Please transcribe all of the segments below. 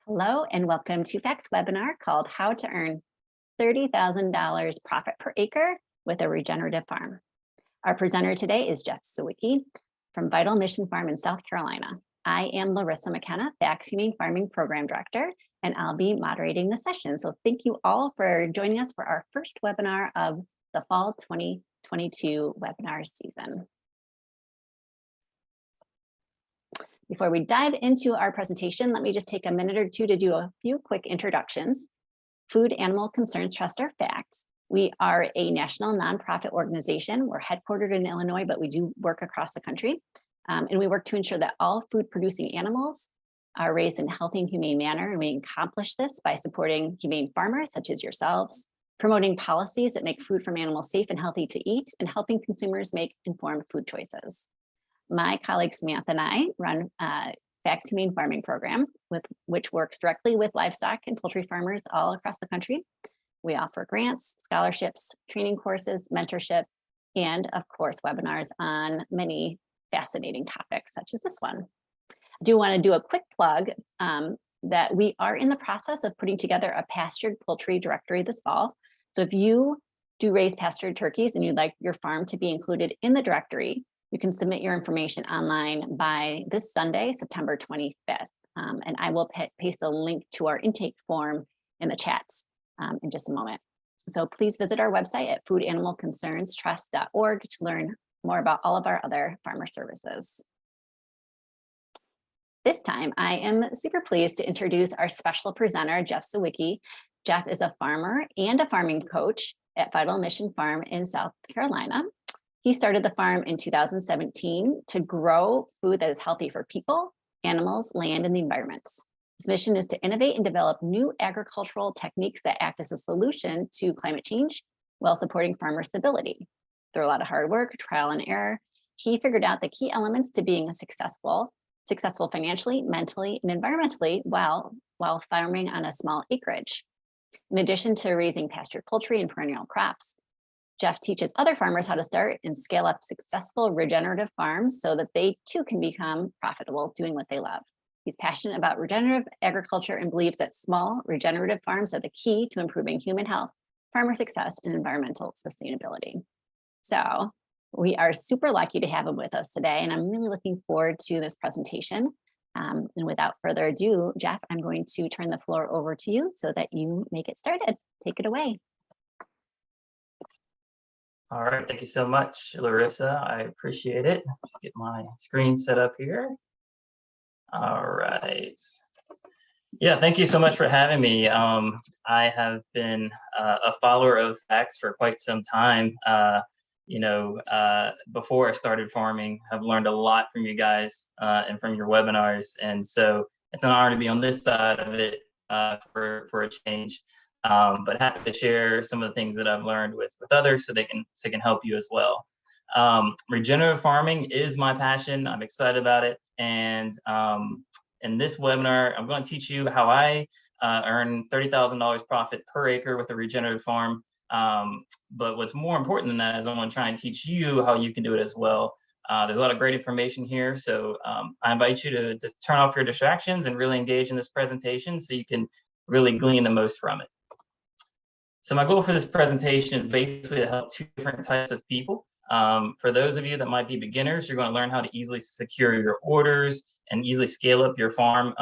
Hello and welcome to FACT's webinar called How to Earn $30,000 Profit per Acre with a Regenerative Farm. Our presenter today is Jeff Siewicki from Vital Mission Farm in South Carolina. I am Larissa McKenna, FACT's Humane Farming Program Director, and I'll be moderating the session. So thank you all for joining us for our first webinar of the fall 2022 webinar season. Before we dive into our presentation, let me just take a minute or two to do a few quick introductions. Food Animal Concerns Trust or FACTS. We are a national nonprofit organization. We're headquartered in Illinois, but we do work across the country. And we work to ensure that all food producing animals are raised in a healthy and humane manner. And we accomplish this by supporting humane farmers such as yourselves, promoting policies that make food from animals safe and healthy to eat, and helping consumers make informed food choices. My colleague Samantha and I run FACT's Humane Farming Program, which works directly with livestock and poultry farmers all across the country. We offer grants, scholarships, training courses, mentorship, and of course, webinars on many fascinating topics such as this one. I do want to do a quick plug that we are in the process of putting together a pastured poultry directory this fall. So if you do raise pastured turkeys and you'd like your farm to be included in the directory, you can submit your information online by this Sunday, September 25th. And I will paste a link to our intake form in the chats in just a moment. So please visit our website at foodanimalconcerns.org to learn more about all of our other farmer services. This time, I am super pleased to introduce our special presenter, Jeff Siewicki. Jeff is a farmer and a farming coach at Vital Mission Farm in South Carolina. He started the farm in 2017 to grow food that is healthy for people, animals, land, and the environment. His mission is to innovate and develop new agricultural techniques that act as a solution to climate change while supporting farmer stability. Through a lot of hard work, trial and error, he figured out the key elements to being a successful financially, mentally, and environmentally while farming on a small acreage. In addition to raising pastured poultry and perennial crops, Jeff teaches other farmers how to start and scale up successful regenerative farms so that they too can become profitable doing what they love. He's passionate about regenerative agriculture and believes that small regenerative farms are the key to improving human health, farmer success, and environmental sustainability. So we are super lucky to have him with us today, and I'm really looking forward to this presentation. And without further ado, Jeff, I'm going to turn the floor over to you so that you may get started. Take it away. All right, thank you so much, Larissa. I appreciate it. Just get my screen set up here. All right. Yeah, thank you so much for having me. I have been a follower of FACTS for quite some time. Before I started farming, I've learned a lot from you guys and from your webinars. And so it's an honor to be on this side of it for a change. But happy to share some of the things that I've learned with others so they can help you as well. Regenerative farming is my passion. I'm excited about it. And in this webinar, I'm going to teach you how I earn $30,000 profit per acre with a regenerative farm. But what's more important than that is I'm going to try and teach you how you can do it as well. There's a lot of great information here. So I invite you to turn off your distractions and really engage in this presentation so you can really glean the most from it. So my goal for this presentation is basically to help two different types of people. For those of you that might be beginners, you're going to learn how to easily secure your orders and easily scale up your farm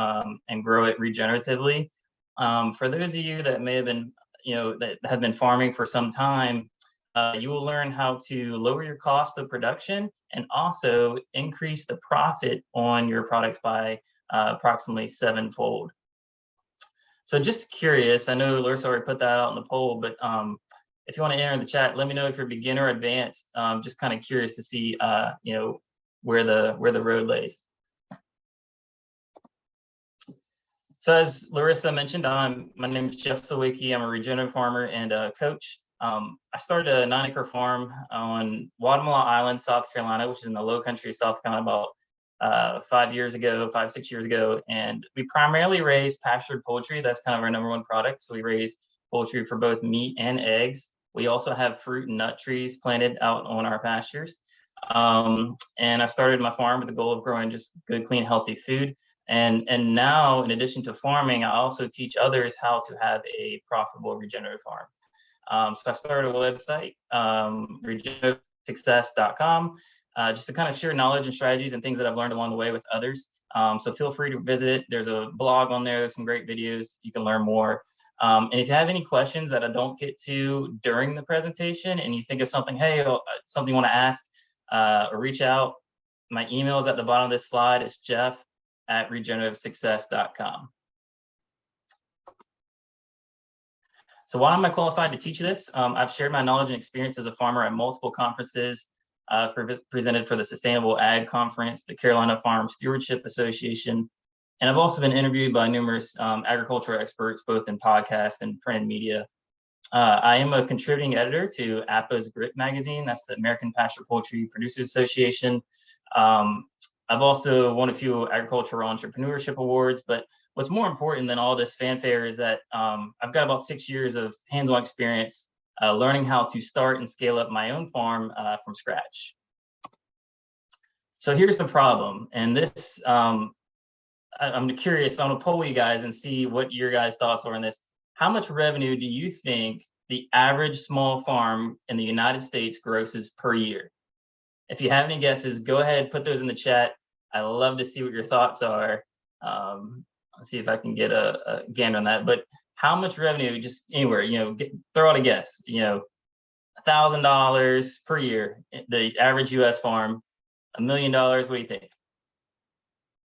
and grow it regeneratively. For those of you that may have been, that have been farming for some time, you will learn how to lower your cost of production and also increase the profit on your products by approximately 7-fold. So just curious, I know Larissa already put that out in the poll, but if you want to enter in the chat, let me know if you're beginner or advanced. Just kind of curious to see, where the road lays. So as Larissa mentioned, my name is Jeff Siewicki. I'm a regenerative farmer and a coach. I started a 9-acre farm on Guatemala Island, South Carolina, which is in the low country of South Carolina, about 5 years ago, 5-6 years ago. And we primarily raise pastured poultry. That's kind of our #1 product. So we raise poultry for both meat and eggs. We also have fruit and nut trees planted out on our pastures. And I started my farm with the goal of growing just good, clean, healthy food. And now, in addition to farming, I also teach others how to have a profitable regenerative farm. So I started a website, regenerativesuccess.com, just to kind of share knowledge and strategies and things that I've learned along the way with others. So feel free to visit. There's a blog on there. There's some great videos. You can learn more. And if you have any questions that I don't get to during the presentation and you think of something, hey, something you want to ask, or reach out, my email is at the bottom of this slide. It's jeff@regenerativesuccess.com. So why am I qualified to teach this? I've shared my knowledge and experience as a farmer at multiple conferences, presented for the Sustainable Ag Conference, the Carolina Farm Stewardship Association, and I've also been interviewed by numerous agricultural experts, both in podcast and printed media. I am a contributing editor to APA's Grit magazine. That's the American Pasture Poultry Producers Association. I've also won a few agricultural entrepreneurship awards, but what's more important than all this fanfare is that I've got about 6 years of hands-on experience learning how to start and scale up my own farm from scratch. So here's the problem, and this, I'm curious, I'm gonna poll you guys and see what your guys' thoughts are on this. How much revenue do you think the average small farm in the United States grosses per year? If you have any guesses, go ahead, put those in the chat. I love to see what your thoughts are. Let's see if I can get a gander on that. But how much revenue, just anywhere, throw out a guess, $1,000 per year, the average US farm, $1 million, what do you think?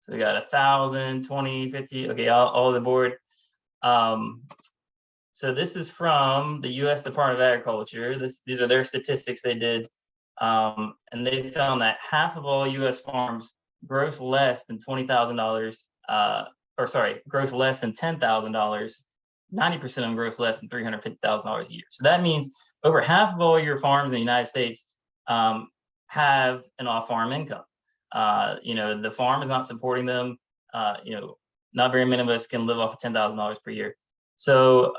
So we got 1,000, 20, 50, okay, all on the board. So this is from the US Department of Agriculture. These are their statistics they did. And they found that half of all US farms gross less than $20,000, gross less than $10,000. 90% of them gross less than $350,000 a year. So that means over half of all your farms in the United States have an off-farm income. The farm is not supporting them. Not very many of us can live off of $10,000 per year. So,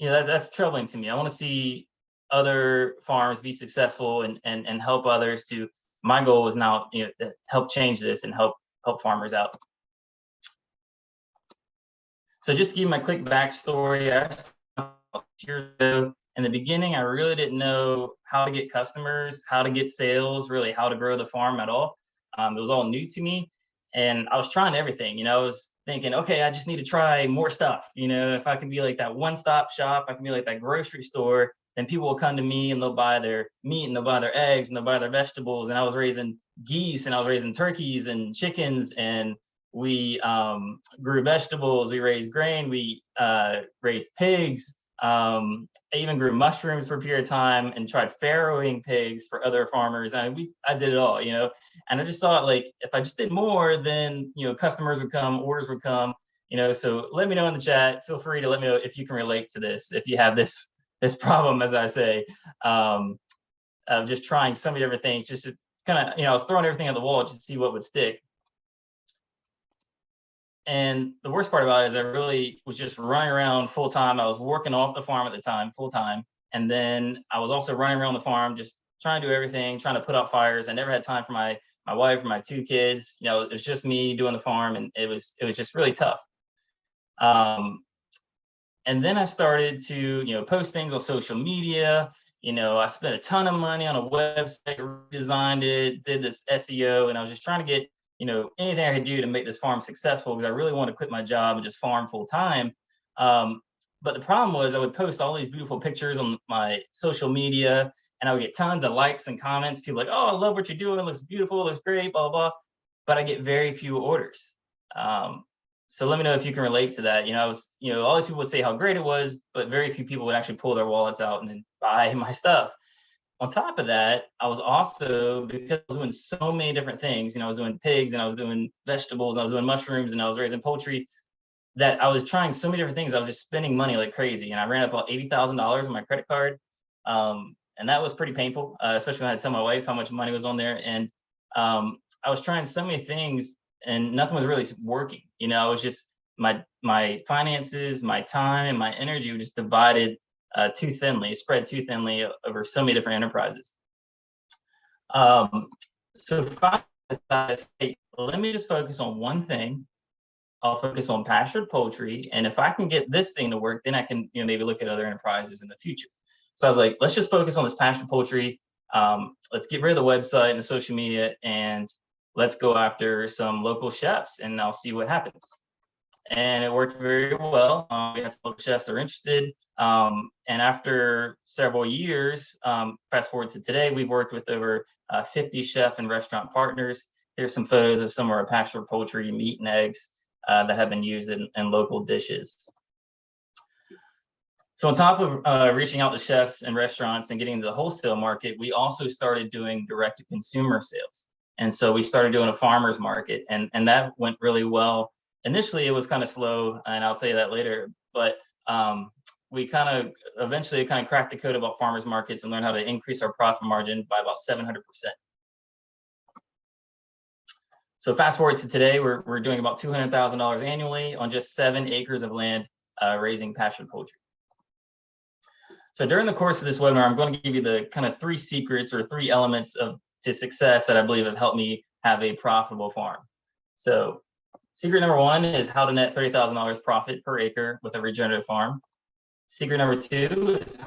that's troubling to me. I want to see other farms be successful and help others to. My goal is now, to help change this and help farmers out. So just to give you my quick backstory, years ago, in the beginning, I really didn't know how to get customers, how to get sales, really how to grow the farm at all. It was all new to me. And I was trying everything, I was thinking, okay, I just need to try more stuff. If I can be like that one-stop shop, I can be like that grocery store, then people will come to me and they'll buy their meat and they'll buy their eggs and they'll buy their vegetables. And I was raising geese and I was raising turkeys and chickens, and we grew vegetables, we raised grain, we raised pigs. I even grew mushrooms for a period of time and tried farrowing pigs for other farmers. I did it all, and I just thought, like, if I just did more, then, customers would come, orders would come, so let me know in the chat. Feel free to let me know if you can relate to this, if you have this problem, as I say, of just trying so many different things, just to kind of, I was throwing everything at the wall just to see what would stick. And the worst part about it is I really was just running around full time. I was working off the farm at the time, full time. And then I was also running around the farm, just trying to do everything, trying to put out fires. I never had time for my wife or my 2 kids. It was just me doing the farm, and it was just really tough. And then I started to, post things on social media. I spent a ton of money on a website, redesigned it, did this SEO, and I was just trying to get, anything I could do to make this farm successful, because I really wanted to quit my job and just farm full time. But the problem was I would post all these beautiful pictures on my social media, and I would get tons of likes and comments. People like, oh, I love what you're doing. It looks beautiful. It looks great, blah, blah, blah. But I get very few orders. So let me know if you can relate to that. All these people would say how great it was, but very few people would actually pull their wallets out and then buy my stuff. On top of that, I was also, because I was doing so many different things, I was doing pigs and I was doing vegetables, and I was doing mushrooms and I was raising poultry, that I was trying so many different things. I was just spending money like crazy. And I ran up about $80,000 on my credit card. And that was pretty painful, especially when I had to tell my wife how much money was on there. And I was trying so many things and nothing was really working. I was just, my finances, my time, and my energy were just divided too thinly, spread too thinly over so many different enterprises. So finally I decided to say, let me just focus on one thing. I'll focus on pastured poultry. And if I can get this thing to work, then I can, maybe look at other enterprises in the future. So I was like, let's just focus on this pastured poultry. Let's get rid of the website and the social media, and let's go after some local chefs, and I'll see what happens. And it worked very well. We had some local chefs that are interested. And after several years, fast forward to today, we've worked with over 50 chef and restaurant partners. Here's some photos of some of our pastured poultry, meat and eggs that have been used in local dishes. So on top of reaching out to chefs and restaurants and getting into the wholesale market, we also started doing direct-to-consumer sales. And so we started doing a farmer's market, and that went really well. Initially, it was kind of slow, and I'll tell you that later, but we eventually cracked the code about farmers markets and learned how to increase our profit margin by about 700%. So fast forward to today, we're doing about $200,000 annually on just 7 acres of land raising pastured poultry. So during the course of this webinar, I'm going to give you the kind of 3 secrets or 3 elements to success that I believe have helped me have a profitable farm. So secret number 1 is how to net $30,000 profit per acre with a regenerative farm. Secret number 2 is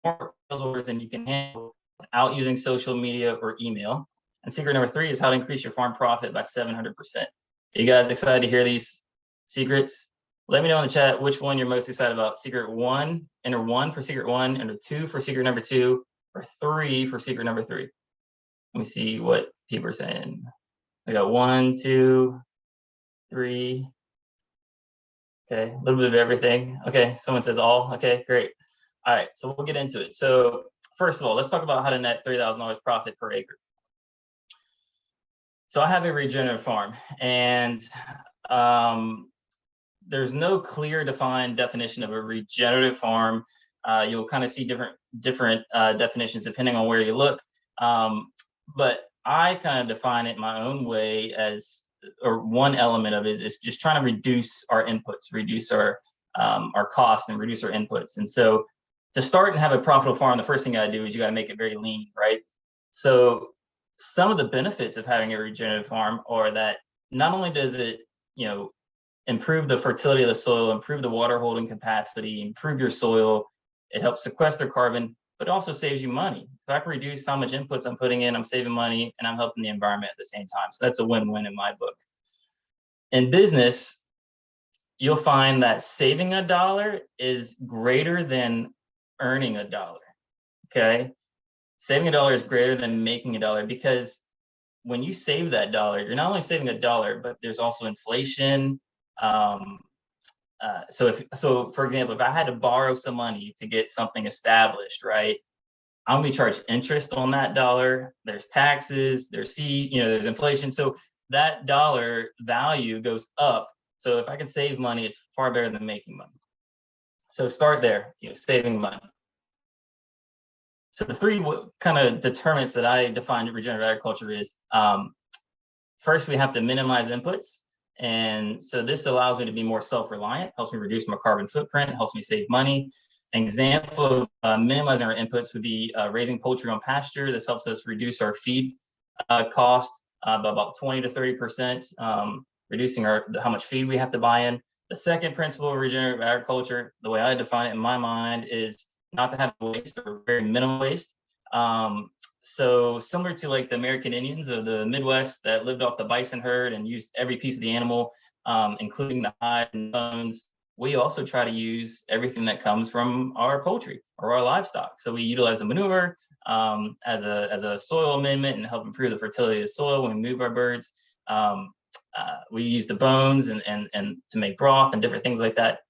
more sales orders than you can handle without using social media or email. And secret number 3 is how to increase your farm profit by 700%. Are you guys excited to hear these secrets? Let me know in the chat which one you're most excited about. Secret 1, enter 1 for secret 1, enter 2 for secret number 2, or 3 for secret number 3. Let me see what people are saying. I got 1, 2, 3. Okay, a little bit of everything. Okay, someone says all. Okay, great. All right, so we'll get into it. So first of all, let's talk about how to net $30,000 profit per acre. So I have a regenerative farm, and there's no clear defined definition of a regenerative farm. You'll kind of see different definitions depending on where you look. But I kind of define it my own way as, or one element of it is just trying to reduce our inputs, reduce our costs and reduce our inputs. And so to start and have a profitable farm, the first thing you gotta do is you gotta make it very lean, right? So some of the benefits of having a regenerative farm are that not only does it, improve the fertility of the soil, improve the water holding capacity, improve your soil, it helps sequester carbon, but it also saves you money. If I can reduce how much inputs I'm putting in, I'm saving money and I'm helping the environment at the same time. So that's a win-win in my book. In business, you'll find that saving $1 is greater than earning $1, okay? Saving $1 is greater than making $1 because when you save that $1, you're not only saving $1, but there's also inflation. So for example, if I had to borrow some money to get something established, right, I'm gonna be charged interest on that $1. There's taxes, there's fee, there's inflation. So that $1 value goes up. So if I can save money, it's far better than making money. So start there, saving money. So the 3 kind of determinants that I define regenerative agriculture is, first, we have to minimize inputs. And so this allows me to be more self-reliant, helps me reduce my carbon footprint, helps me save money. An example of minimizing our inputs would be raising poultry on pasture. This helps us reduce our feed cost by about 20 to 30%, reducing how much feed we have to buy in. The second principle of regenerative agriculture, the way I define it in my mind, is not to have waste or very minimal waste. So similar to like the American Indians of the Midwest that lived off the bison herd and used every piece of the animal, including the hide and bones, we also try to use everything that comes from our poultry or our livestock. So we utilize the manure as a soil amendment and help improve the fertility of the soil when we move our birds. We use the bones and to make broth and different things like that.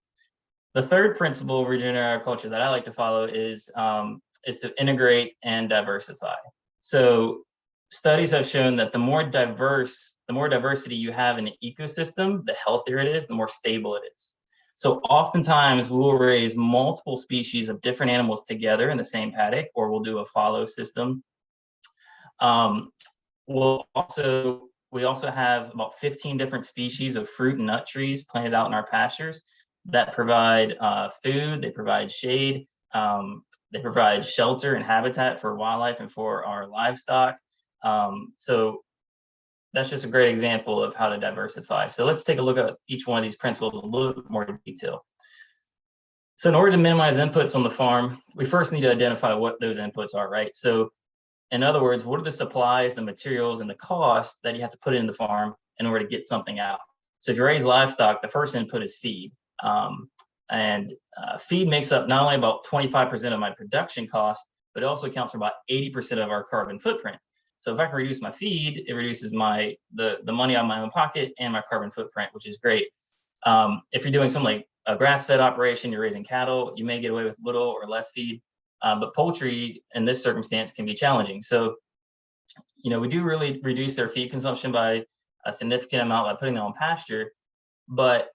The third principle of regenerative agriculture that I like to follow is to integrate and diversify. So studies have shown that the more diversity you have in an ecosystem, the healthier it is, the more stable it is. So oftentimes we'll raise multiple species of different animals together in the same paddock, or we'll do a follow system. We also have about 15 different species of fruit and nut trees planted out in our pastures that provide food, they provide shade, they provide shelter and habitat for wildlife and for our livestock. So that's just a great example of how to diversify. So let's take a look at each one of these principles in a little bit more detail. So in order to minimize inputs on the farm, we first need to identify what those inputs are, right? So in other words, what are the supplies, the materials, and the costs that you have to put in the farm in order to get something out? So if you raise livestock, the first input is feed. Feed makes up not only about 25% of my production cost, but it also accounts for about 80% of our carbon footprint. So if I can reduce my feed, it reduces the money out of my own pocket and my carbon footprint, which is great. If you're doing something like a grass-fed operation, you're raising cattle, you may get away with little or less feed, but poultry in this circumstance can be challenging. So, we do really reduce their feed consumption by a significant amount by putting them on pasture, but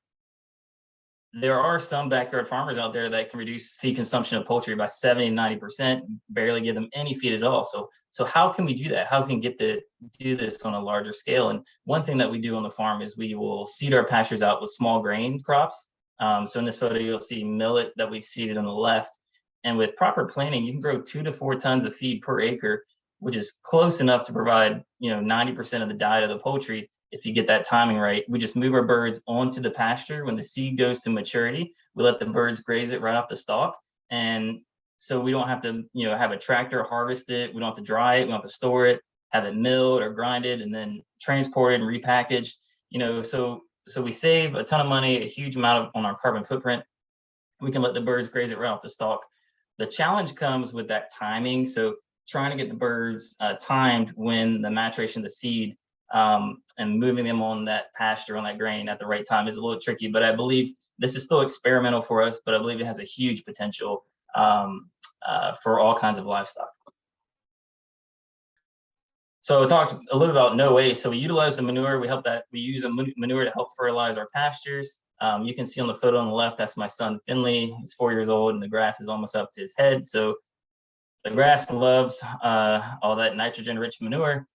there are some backyard farmers out there that can reduce feed consumption of poultry by 70 to 90%, barely give them any feed at all. So how can we do that? How can we do this on a larger scale? And one thing that we do on the farm is we will seed our pastures out with small grain crops. So in this photo, you'll see millet that we've seeded on the left. And with proper planting, you can grow 2 to 4 tons of feed per acre, which is close enough to provide 90% of the diet of the poultry. If you get that timing right, we just move our birds onto the pasture. When the seed goes to maturity, we let the birds graze it right off the stalk. And so we don't have to, have a tractor harvest it. We don't have to dry it. We don't have to store it, have it milled or grinded and then transported and repackaged. So we save a ton of money, a huge amount on our carbon footprint. We can let the birds graze it right off the stalk. The challenge comes with that timing. So trying to get the birds timed when the maturation of the seed and moving them on that pasture, on that grain at the right time is a little tricky, but I believe this is still experimental for us, but I believe it has a huge potential for all kinds of livestock. So I talked a little about no waste. So we utilize the manure. We use a manure to help fertilize our pastures. You can see on the photo on the left, that's my son Finley. He's 4 years old and the grass is almost up to his head. So the grass loves all that nitrogen-rich manure.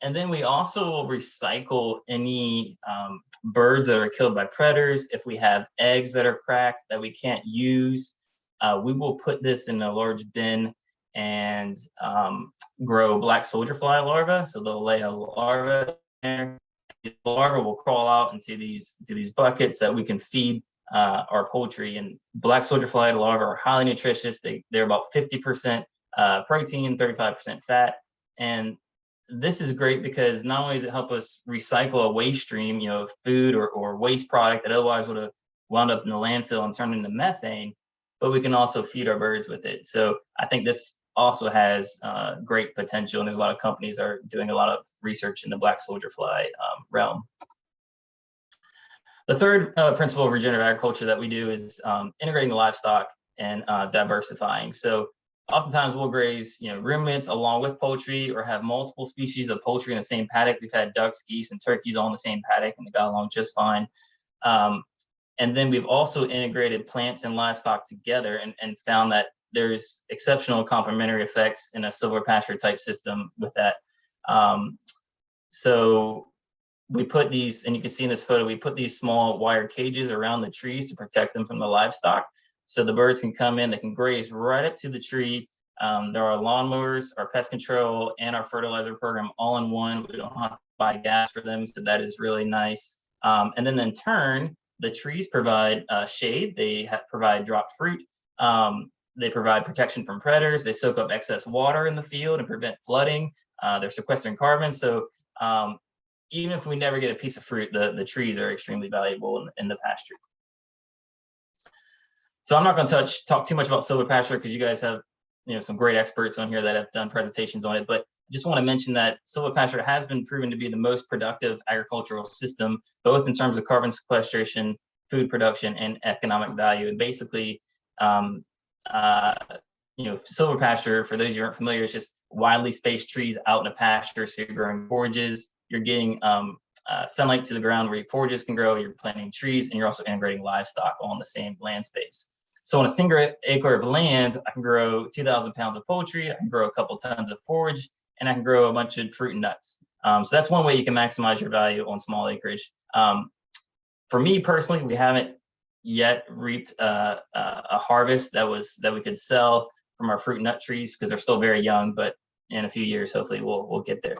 And then we also recycle any birds that are killed by predators. If we have eggs that are cracked that we can't use, we will put this in a large bin and grow black soldier fly larvae. So they'll lay a larva there. The larva will crawl out into these buckets that we can feed our poultry. And black soldier fly larvae are highly nutritious. They're about 50% protein, 35% fat. And this is great because not only does it help us recycle a waste stream, food or waste product that otherwise would have wound up in the landfill and turned into methane, but we can also feed our birds with it. So I think this also has great potential, and there's a lot of companies that are doing a lot of research in the black soldier fly realm. The third principle of regenerative agriculture that we do is integrating the livestock and diversifying. So oftentimes we'll graze, ruminants along with poultry, or have multiple species of poultry in the same paddock. We've had ducks, geese, and turkeys all in the same paddock, and they got along just fine. And then we've also integrated plants and livestock together and found that there's exceptional complementary effects in a silvopasture type system with that. So we put these, and you can see in this photo, we put these small wire cages around the trees to protect them from the livestock. So the birds can come in, they can graze right up to the tree. There are lawnmowers, our pest control, and our fertilizer program all in one. We don't have to buy gas for them, so that is really nice. And then in turn, the trees provide shade. They provide drop fruit. They provide protection from predators. They soak up excess water in the field and prevent flooding. They're sequestering carbon. So even if we never get a piece of fruit, the trees are extremely valuable in the pasture. So I'm not going to talk too much about silvopasture because you guys have some great experts on here that have done presentations on it. But I just want to mention that silvopasture has been proven to be the most productive agricultural system, both in terms of carbon sequestration, food production, and economic value. And basically, silvopasture, for those of you who aren't familiar, is just widely spaced trees out in a pasture. So you're growing forages, you're getting sunlight to the ground where your forages can grow, you're planting trees, and you're also integrating livestock on the same land space. So on a single acre of land, I can grow 2,000 pounds of poultry, I can grow a couple tons of forage, and I can grow a bunch of fruit and nuts. So that's one way you can maximize your value on small acreage. For me personally, we haven't yet reaped a harvest that we could sell from our fruit and nut trees because they're still very young, but in a few years, hopefully we'll get there.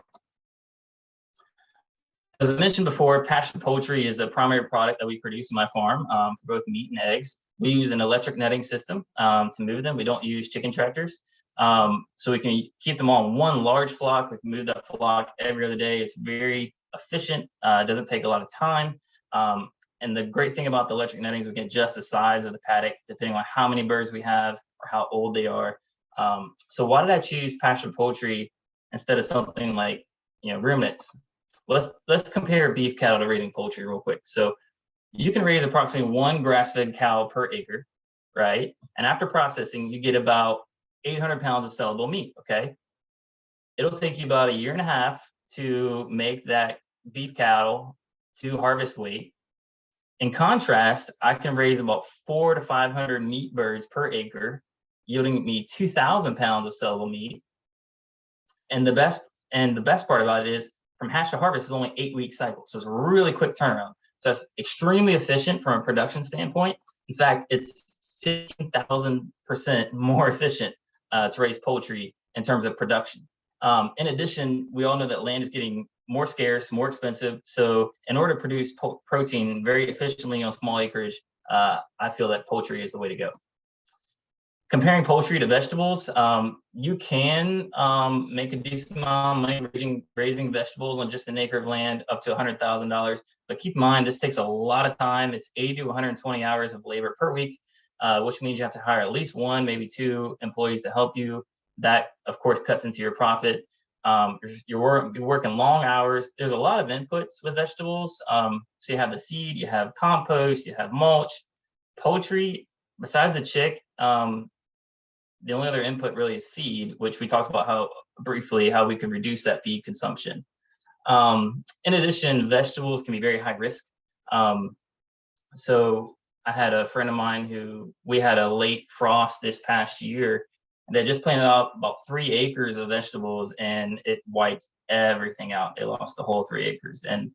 As I mentioned before, pasture poultry is the primary product that we produce in my farm for both meat and eggs. We use an electric netting system to move them. We don't use chicken tractors. So we can keep them all in one large flock. We can move that flock every other day. It's very efficient. It doesn't take a lot of time. And the great thing about the electric netting is we can adjust the size of the paddock depending on how many birds we have or how old they are. So why did I choose pasture poultry instead of something like, ruminants? Let's compare beef cattle to raising poultry real quick. So you can raise approximately 1 grass-fed cow per acre, right? And after processing, you get about 800 pounds of sellable meat, okay? It'll take you about 1.5 years to make that beef cattle to harvest weight. In contrast, I can raise about 400 to 500 meat birds per acre, yielding me 2,000 pounds of sellable meat. And the best part about it is from hatch to harvest is only 8-week cycle. So it's a really quick turnaround. So that's extremely efficient from a production standpoint. In fact, it's 15,000% more efficient to raise poultry in terms of production. In addition, we all know that land is getting more scarce, more expensive. So in order to produce protein very efficiently on small acreage, I feel that poultry is the way to go. Comparing poultry to vegetables, you can make a decent amount of money raising vegetables on just an acre of land up to $100,000. But keep in mind, this takes a lot of time. It's 80 to 120 hours of labor per week, which means you have to hire at least 1, maybe 2 employees to help you. That, of course, cuts into your profit. You're working long hours. There's a lot of inputs with vegetables. So you have the seed, you have compost, you have mulch. Poultry, besides the chick, the only other input really is feed, which we talked about briefly how we could reduce that feed consumption. In addition, vegetables can be very high risk. So I had a friend of mine we had a late frost this past year. They just planted out about 3 acres of vegetables and it wiped everything out. They lost the whole 3 acres. And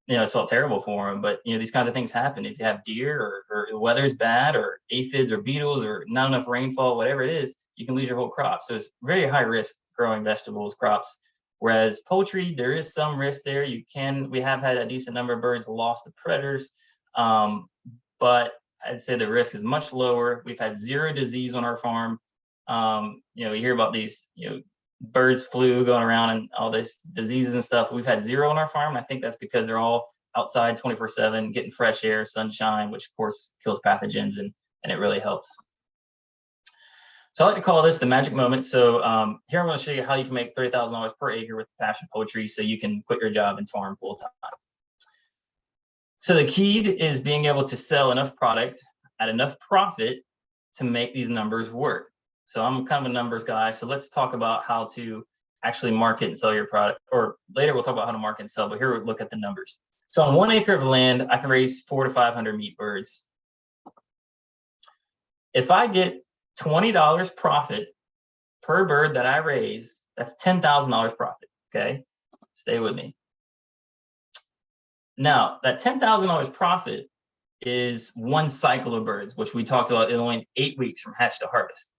it felt terrible for them, but these kinds of things happen. If you have deer or the weather's bad or aphids or beetles or not enough rainfall, whatever it is, you can lose your whole crop. So it's very high risk growing vegetables, crops. Whereas poultry, there is some risk there. We have had a decent number of birds lost to predators, but I'd say the risk is much lower. We've had 0 disease on our farm. You hear about these, birds flu going around and all this diseases and stuff. We've had 0 on our farm. I think that's because they're all outside 24/7, getting fresh air, sunshine, which of course kills pathogens and it really helps. So I like to call this the magic moment. So here I'm going to show you how you can make $30,000 per acre with pasture poultry so you can quit your job and farm full time. So the key is being able to sell enough product at enough profit to make these numbers work. So I'm kind of a numbers guy. So let's talk about how to actually market and sell your product, or later we'll talk about how to market and sell, but here we look at the numbers. So on 1 acre of land, I can raise 400 to 500 meat birds. If I get $20 profit per bird that I raise, that's $10,000 profit, okay? Stay with me. Now, that $10,000 profit is 1 cycle of birds, which we talked about in only 8 weeks from hatch to harvest.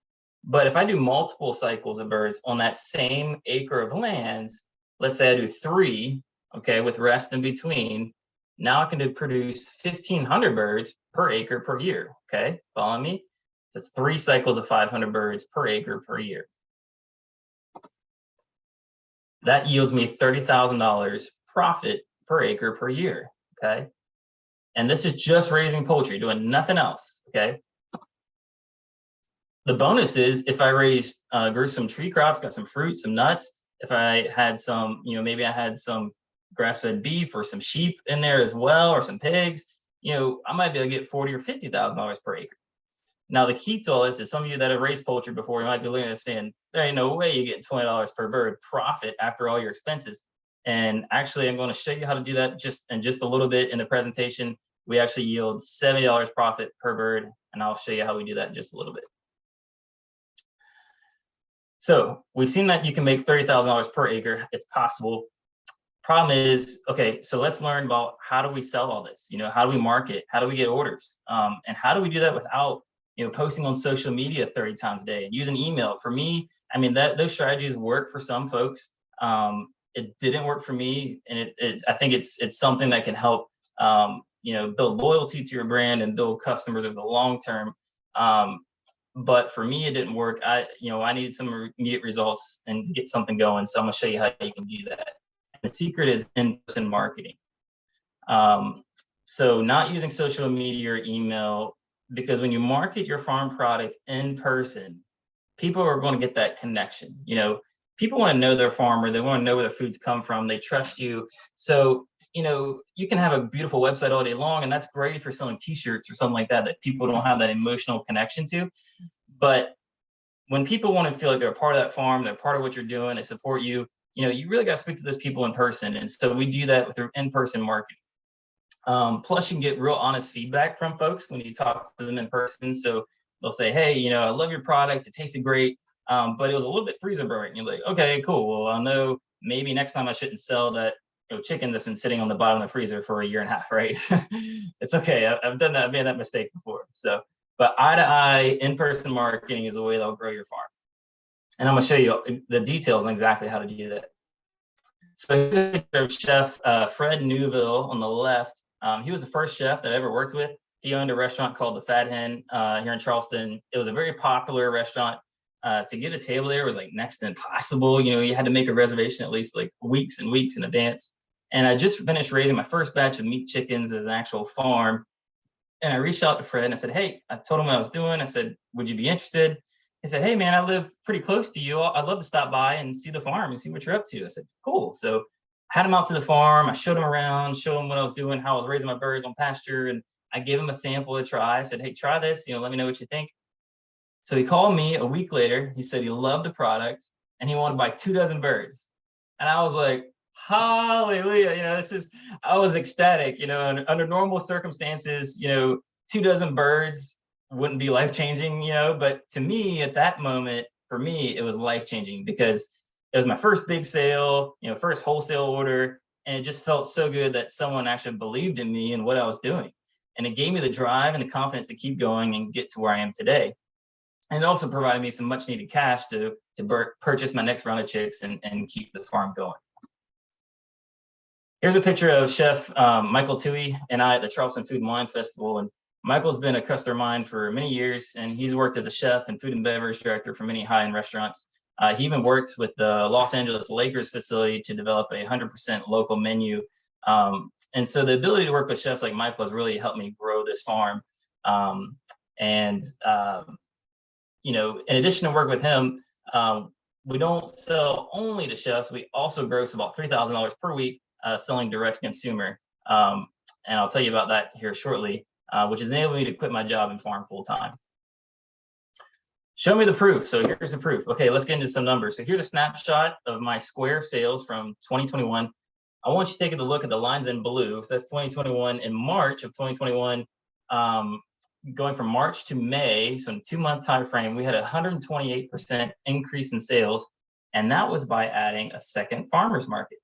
But if I do multiple cycles of birds on that same acre of land, let's say I do 3, okay, with rest in between, now I can produce 1,500 birds per acre per year, okay? Follow me? That's 3 cycles of 500 birds per acre per year. That yields me $30,000 profit per acre per year, okay? And this is just raising poultry, doing nothing else, okay? The bonus is if I grew some tree crops, got some fruit, some nuts, if I had some, maybe I had some grass-fed beef or some sheep in there as well, or some pigs, I might be able to get $40,000 or $50,000 per acre. Now, the key to all this is some of you that have raised poultry before, you might be looking at this saying, there ain't no way you get $20 per bird profit after all your expenses. And actually, I'm going to show you how to do that in just a little bit in the presentation. We actually yield $70 profit per bird, and I'll show you how we do that in just a little bit. So we've seen that you can make $30,000 per acre. It's possible. Problem is, okay, so let's learn about how do we sell all this? How do we market? How do we get orders? And how do we do that without, posting on social media 30 times a day and using email? For me, I mean, those strategies work for some folks. It didn't work for me, and I think it's something that can help build loyalty to your brand and build customers over the long term. But for me, it didn't work. I needed some immediate results and get something going. So I'm gonna show you how you can do that. And the secret is in-person marketing. So not using social media or email, because when you market your farm products in person, people are going to get that connection. People want to know their farmer. They want to know where their foods come from. They trust you. So, you can have a beautiful website all day long, and that's great for selling t-shirts or something like that people don't have that emotional connection to. But when people want to feel like they're a part of that farm, they're part of what you're doing, they support you, you really got to speak to those people in person. And so we do that through in-person marketing. Plus, you can get real honest feedback from folks when you talk to them in person. So they'll say, hey, I love your product. It tasted great, but it was a little bit freezer burnt. And you're like, okay, cool. Well, I'll know maybe next time I shouldn't sell that chicken that's been sitting on the bottom of the freezer for 1.5 years, right? It's okay. I've done that. I've made that mistake before. So, but eye-to-eye in-person marketing is the way that'll grow your farm. And I'm going to show you the details on exactly how to do that. So here's a picture of Chef Fred Newville on the left. He was the first chef that I ever worked with. He owned a restaurant called the Fat Hen here in Charleston. It was a very popular restaurant. To get a table there was like next to impossible. You had to make a reservation at least like weeks and weeks in advance. And I just finished raising my first batch of meat chickens as an actual farm. And I reached out to Fred and I said, hey, I told him what I was doing. I said, would you be interested? He said, hey, man, I live pretty close to you. I'd love to stop by and see the farm and see what you're up to. I said, cool. So I had him out to the farm. I showed him around, showed him what I was doing, how I was raising my birds on pasture. And I gave him a sample to try. I said, hey, try this. Let me know what you think. So he called me a week later. He said he loved the product and he wanted to buy 24 birds. And I was like, hallelujah. I was ecstatic, under normal circumstances, 24 birds wouldn't be life-changing, but to me at that moment, for me, it was life-changing because it was my first big sale, first wholesale order. And it just felt so good that someone actually believed in me and what I was doing. And it gave me the drive and the confidence to keep going and get to where I am today. And it also provided me some much needed cash to purchase my next round of chicks and keep the farm going. Here's a picture of Chef Michael Toohey and I at the Charleston Food and Wine Festival. And Michael's been a customer of mine for many years, and he's worked as a chef and food and beverage director for many high-end restaurants. He even worked with the Los Angeles Lakers facility to develop a 100% local menu. And so the ability to work with chefs like Michael has really helped me grow this farm. In addition to work with him, we don't sell only to chefs. We also gross about $3,000 per week selling direct to consumer. And I'll tell you about that here shortly, which has enabled me to quit my job and farm full time. Show me the proof. So here's the proof. Okay, let's get into some numbers. So here's a snapshot of my square sales from 2021. I want you to take a look at the lines in blue. So that's 2021. In March of 2021, going from March to May, so in a 2-month time frame, we had a 128% increase in sales. And that was by adding a second farmers market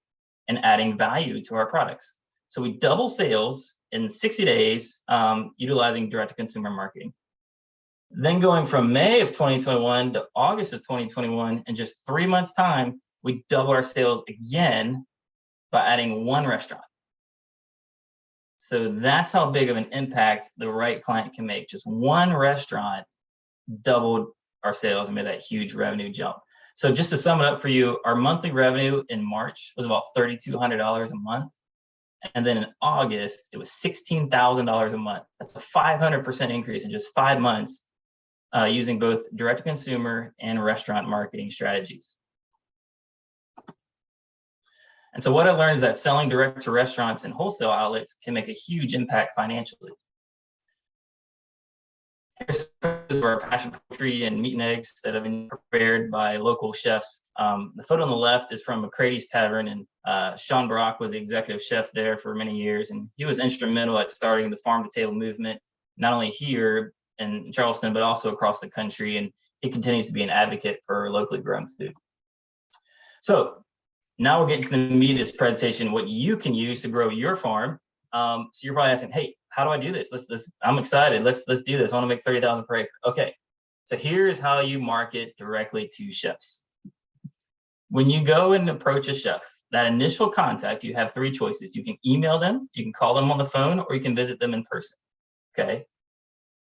and adding value to our products. So we double sales in 60 days utilizing direct-to-consumer marketing. Then going from May of 2021 to August of 2021, in just 3 months' time, we double our sales again by adding 1 restaurant. So that's how big of an impact the right client can make. Just 1 restaurant doubled our sales and made that huge revenue jump. So just to sum it up for you, our monthly revenue in March was about $3,200 a month. And then in August, it was $16,000 a month. That's a 500% increase in just 5 months using both direct-to-consumer and restaurant marketing strategies. And so what I learned is that selling direct to restaurants and wholesale outlets can make a huge impact financially. Here's our passion poultry and meat and eggs that have been prepared by local chefs. The photo on the left is from McCrady's Tavern, and Sean Brock was the executive chef there for many years, and he was instrumental at starting the farm-to-table movement, not only here in Charleston, but also across the country, and he continues to be an advocate for locally grown food. So now we're getting to the meat of this presentation, what you can use to grow your farm. So you're probably asking, hey, how do I do this? I'm excited. Let's do this. I want to make 30,000 per acre. Okay. So here's how you market directly to chefs. When you go and approach a chef, that initial contact, you have three choices. You can email them, you can call them on the phone, or you can visit them in person, okay?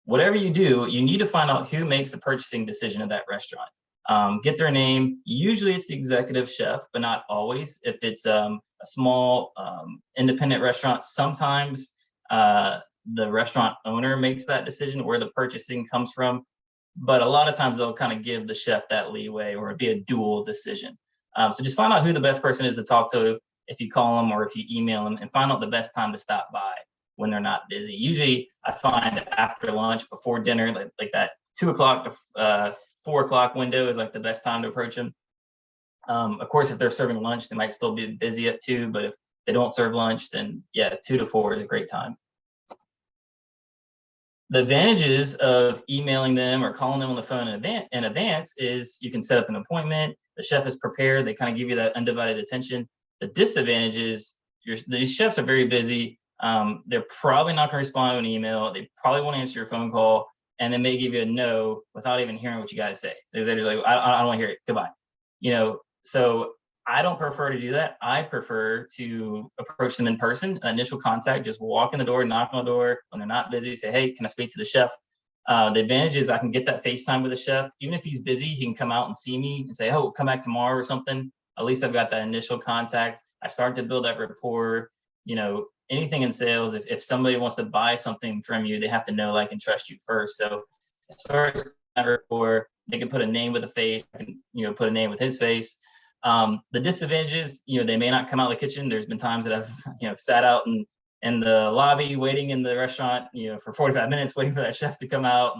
Whatever you do, you need to find out who makes the purchasing decision of that restaurant. Get their name. Usually it's the executive chef, but not always. If it's a small independent restaurant, sometimes the restaurant owner makes that decision where the purchasing comes from. But a lot of times they'll kind of give the chef that leeway, or it'd be a dual decision. So just find out who the best person is to talk to if you call them or if you email them, and find out the best time to stop by when they're not busy. Usually I find after lunch, before dinner, like that 2 o'clock to 4 o'clock window is like the best time to approach them. Of course, if they're serving lunch, they might still be busy at 2, but if they don't serve lunch, then yeah, 2 to 4 is a great time. The advantages of emailing them or calling them on the phone in advance is you can set up an appointment. The chef is prepared. They kind of give you that undivided attention. The disadvantage is these chefs are very busy. They're probably not going to respond to an email. They probably won't answer your phone call, and they may give you a no without even hearing what you guys say. They're just like, I don't want to hear it. Goodbye. You know, so I don't prefer to do that. I prefer to approach them in person, initial contact, just walk in the door, knock on the door when they're not busy, say, hey, can I speak to the chef? The advantage is I can get that FaceTime with the chef. Even if he's busy, he can come out and see me and say, oh, come back tomorrow or something. At least I've got that initial contact. I start to build that rapport. You know, anything in sales, if somebody wants to buy something from you, they have to know, like, and trust you first. So start that rapport. They can put a name with a face. I can, put a name with his face. The disadvantages, they may not come out of the kitchen. There's been times that I've, sat out in the lobby waiting in the restaurant, for 45 minutes waiting for that chef to come out.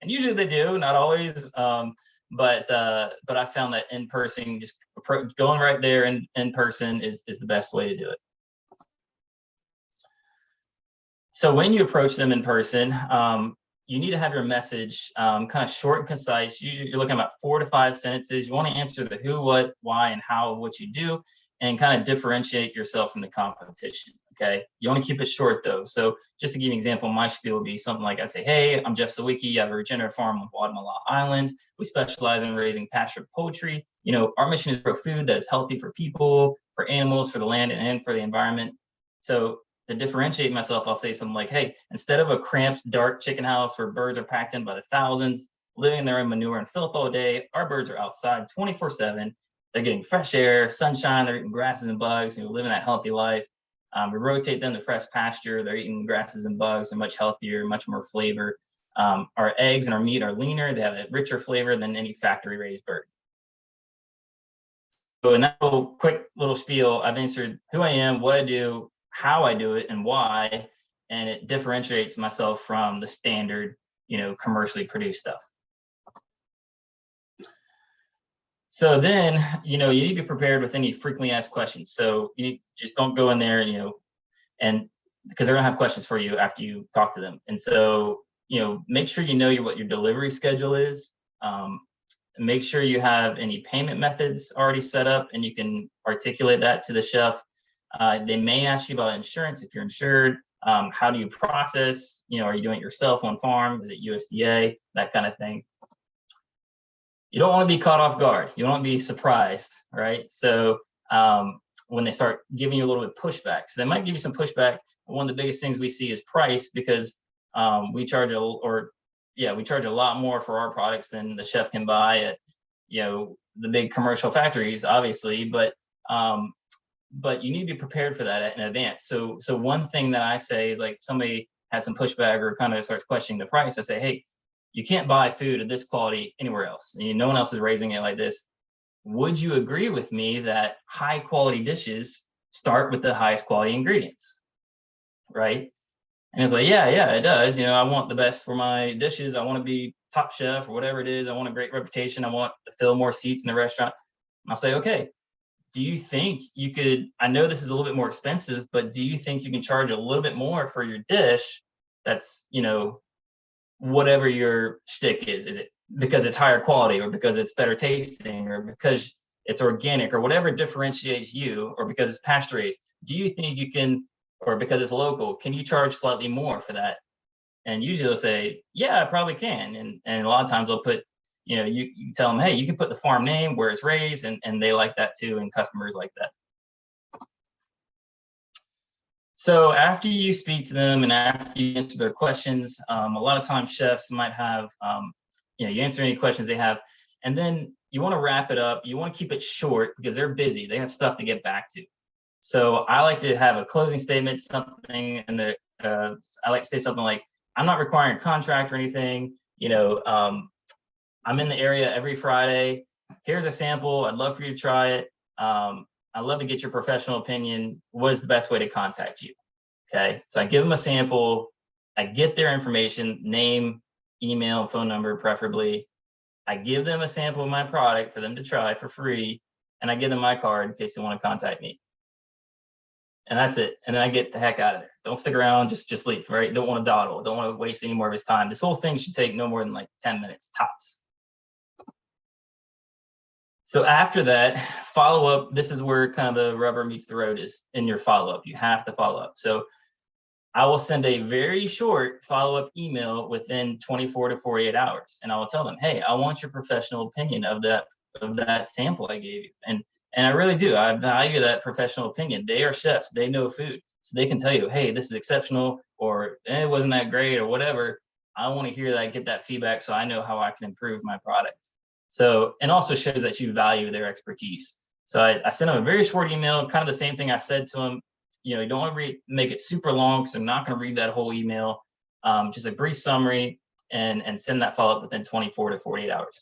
And usually they do, not always. But I found that in person, just going right there in person is the best way to do it. So when you approach them in person, you need to have your message kind of short and concise. Usually you're looking at about 4 to 5 sentences. You want to answer the who, what, why, and how of what you do, and kind of differentiate yourself from the competition, okay? You want to keep it short, though. So just to give you an example, my spiel would be something like, I'd say, hey, I'm Jeff Siewicki. I have a regenerative farm on Guatemala Island. We specialize in raising pastured poultry. Our mission is to grow food that is healthy for people, for animals, for the land, and for the environment. So to differentiate myself, I'll say something like, hey, instead of a cramped, dark chicken house where birds are packed in by the thousands, living in their own manure and filth all day, our birds are outside 24/7. They're getting fresh air, sunshine, they're eating grasses and bugs, living that healthy life. We rotate them to fresh pasture. They're eating grasses and bugs. They're much healthier, much more flavor. Our eggs and our meat are leaner. They have a richer flavor than any factory-raised bird. So in that quick little spiel, I've answered who I am, what I do, how I do it, and why, and it differentiates myself from the standard, commercially produced stuff. So then, you need to be prepared with any frequently asked questions. So you just don't go in there, and because they're gonna have questions for you after you talk to them. And so, make sure you know what your delivery schedule is. Make sure you have any payment methods already set up, and you can articulate that to the chef. They may ask you about insurance if you're insured. How do you process? Are you doing it yourself on farm? Is it USDA? That kind of thing. You don't want to be caught off guard. You don't want to be surprised, right? So when they start giving you a little bit of pushback, so they might give you some pushback. One of the biggest things we see is price, because we charge a lot more for our products than the chef can buy at the big commercial factories, obviously, but you need to be prepared for that in advance. So one thing that I say is, like, somebody has some pushback or kind of starts questioning the price, I say, hey, you can't buy food of this quality anywhere else. No one else is raising it like this. Would you agree with me that high quality dishes start with the highest quality ingredients, right? And it's like, yeah, it does. I want the best for my dishes. I want to be top chef or whatever it is. I want a great reputation. I want to fill more seats in the restaurant. I'll say, okay, do you think you could, I know this is a little bit more expensive, but do you think you can charge a little bit more for your dish that's, whatever your shtick is? Is it because it's higher quality, or because it's better tasting, or because it's organic, or whatever differentiates you, or because it's pasture raised? Do you think you can, or because it's local, can you charge slightly more for that? And usually they'll say, yeah, I probably can. And a lot of times they'll put, you tell them, hey, you can put the farm name, where it's raised, and they like that too, and customers like that. So after you speak to them and after you answer their questions, a lot of times chefs might have, you answer any questions they have, and then you want to wrap it up. You want to keep it short because they're busy. They have stuff to get back to. So I like to have a closing statement, something, and I like to say something like, "I'm not requiring a contract or anything. I'm in the area every Friday. Here's a sample. I'd love for you to try it. I'd love to get your professional opinion. What is the best way to contact you?" Okay. So I give them a sample. I get their information, name, email, phone number, preferably. I give them a sample of my product for them to try for free. And I give them my card in case they want to contact me. And that's it. And then I get the heck out of there. Don't stick around. Just leave, right? Don't want to dawdle. Don't want to waste any more of his time. This whole thing should take no more than like 10 minutes tops. So after that, follow up. This is where kind of the rubber meets the road, is in your follow up. You have to follow up. So I will send a very short follow up email within 24 to 48 hours. And I will tell them, hey, I want your professional opinion of that sample I gave you. And I really do. I value that professional opinion. They are chefs. They know food. So they can tell you, hey, this is exceptional, or it wasn't that great, or whatever. I want to hear that, get that feedback, so I know how I can improve my product. So, and also shows that you value their expertise. So I sent them a very short email, kind of the same thing I said to them. You don't want to make it super long, because I'm not going to read that whole email. Just a brief summary, and send that follow-up within 24 to 48 hours.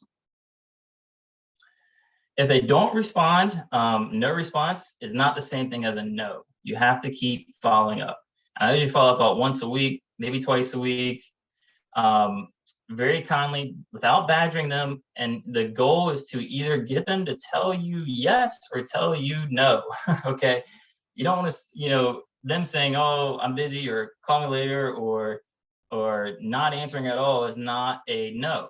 If they don't respond, no response is not the same thing as a no. You have to keep following up. I usually follow up about once a week, maybe twice a week, very kindly, without badgering them. And the goal is to either get them to tell you yes or tell you no. Okay. You don't want to, them saying, "Oh, I'm busy," or "Call me later," or not answering at all is not a no.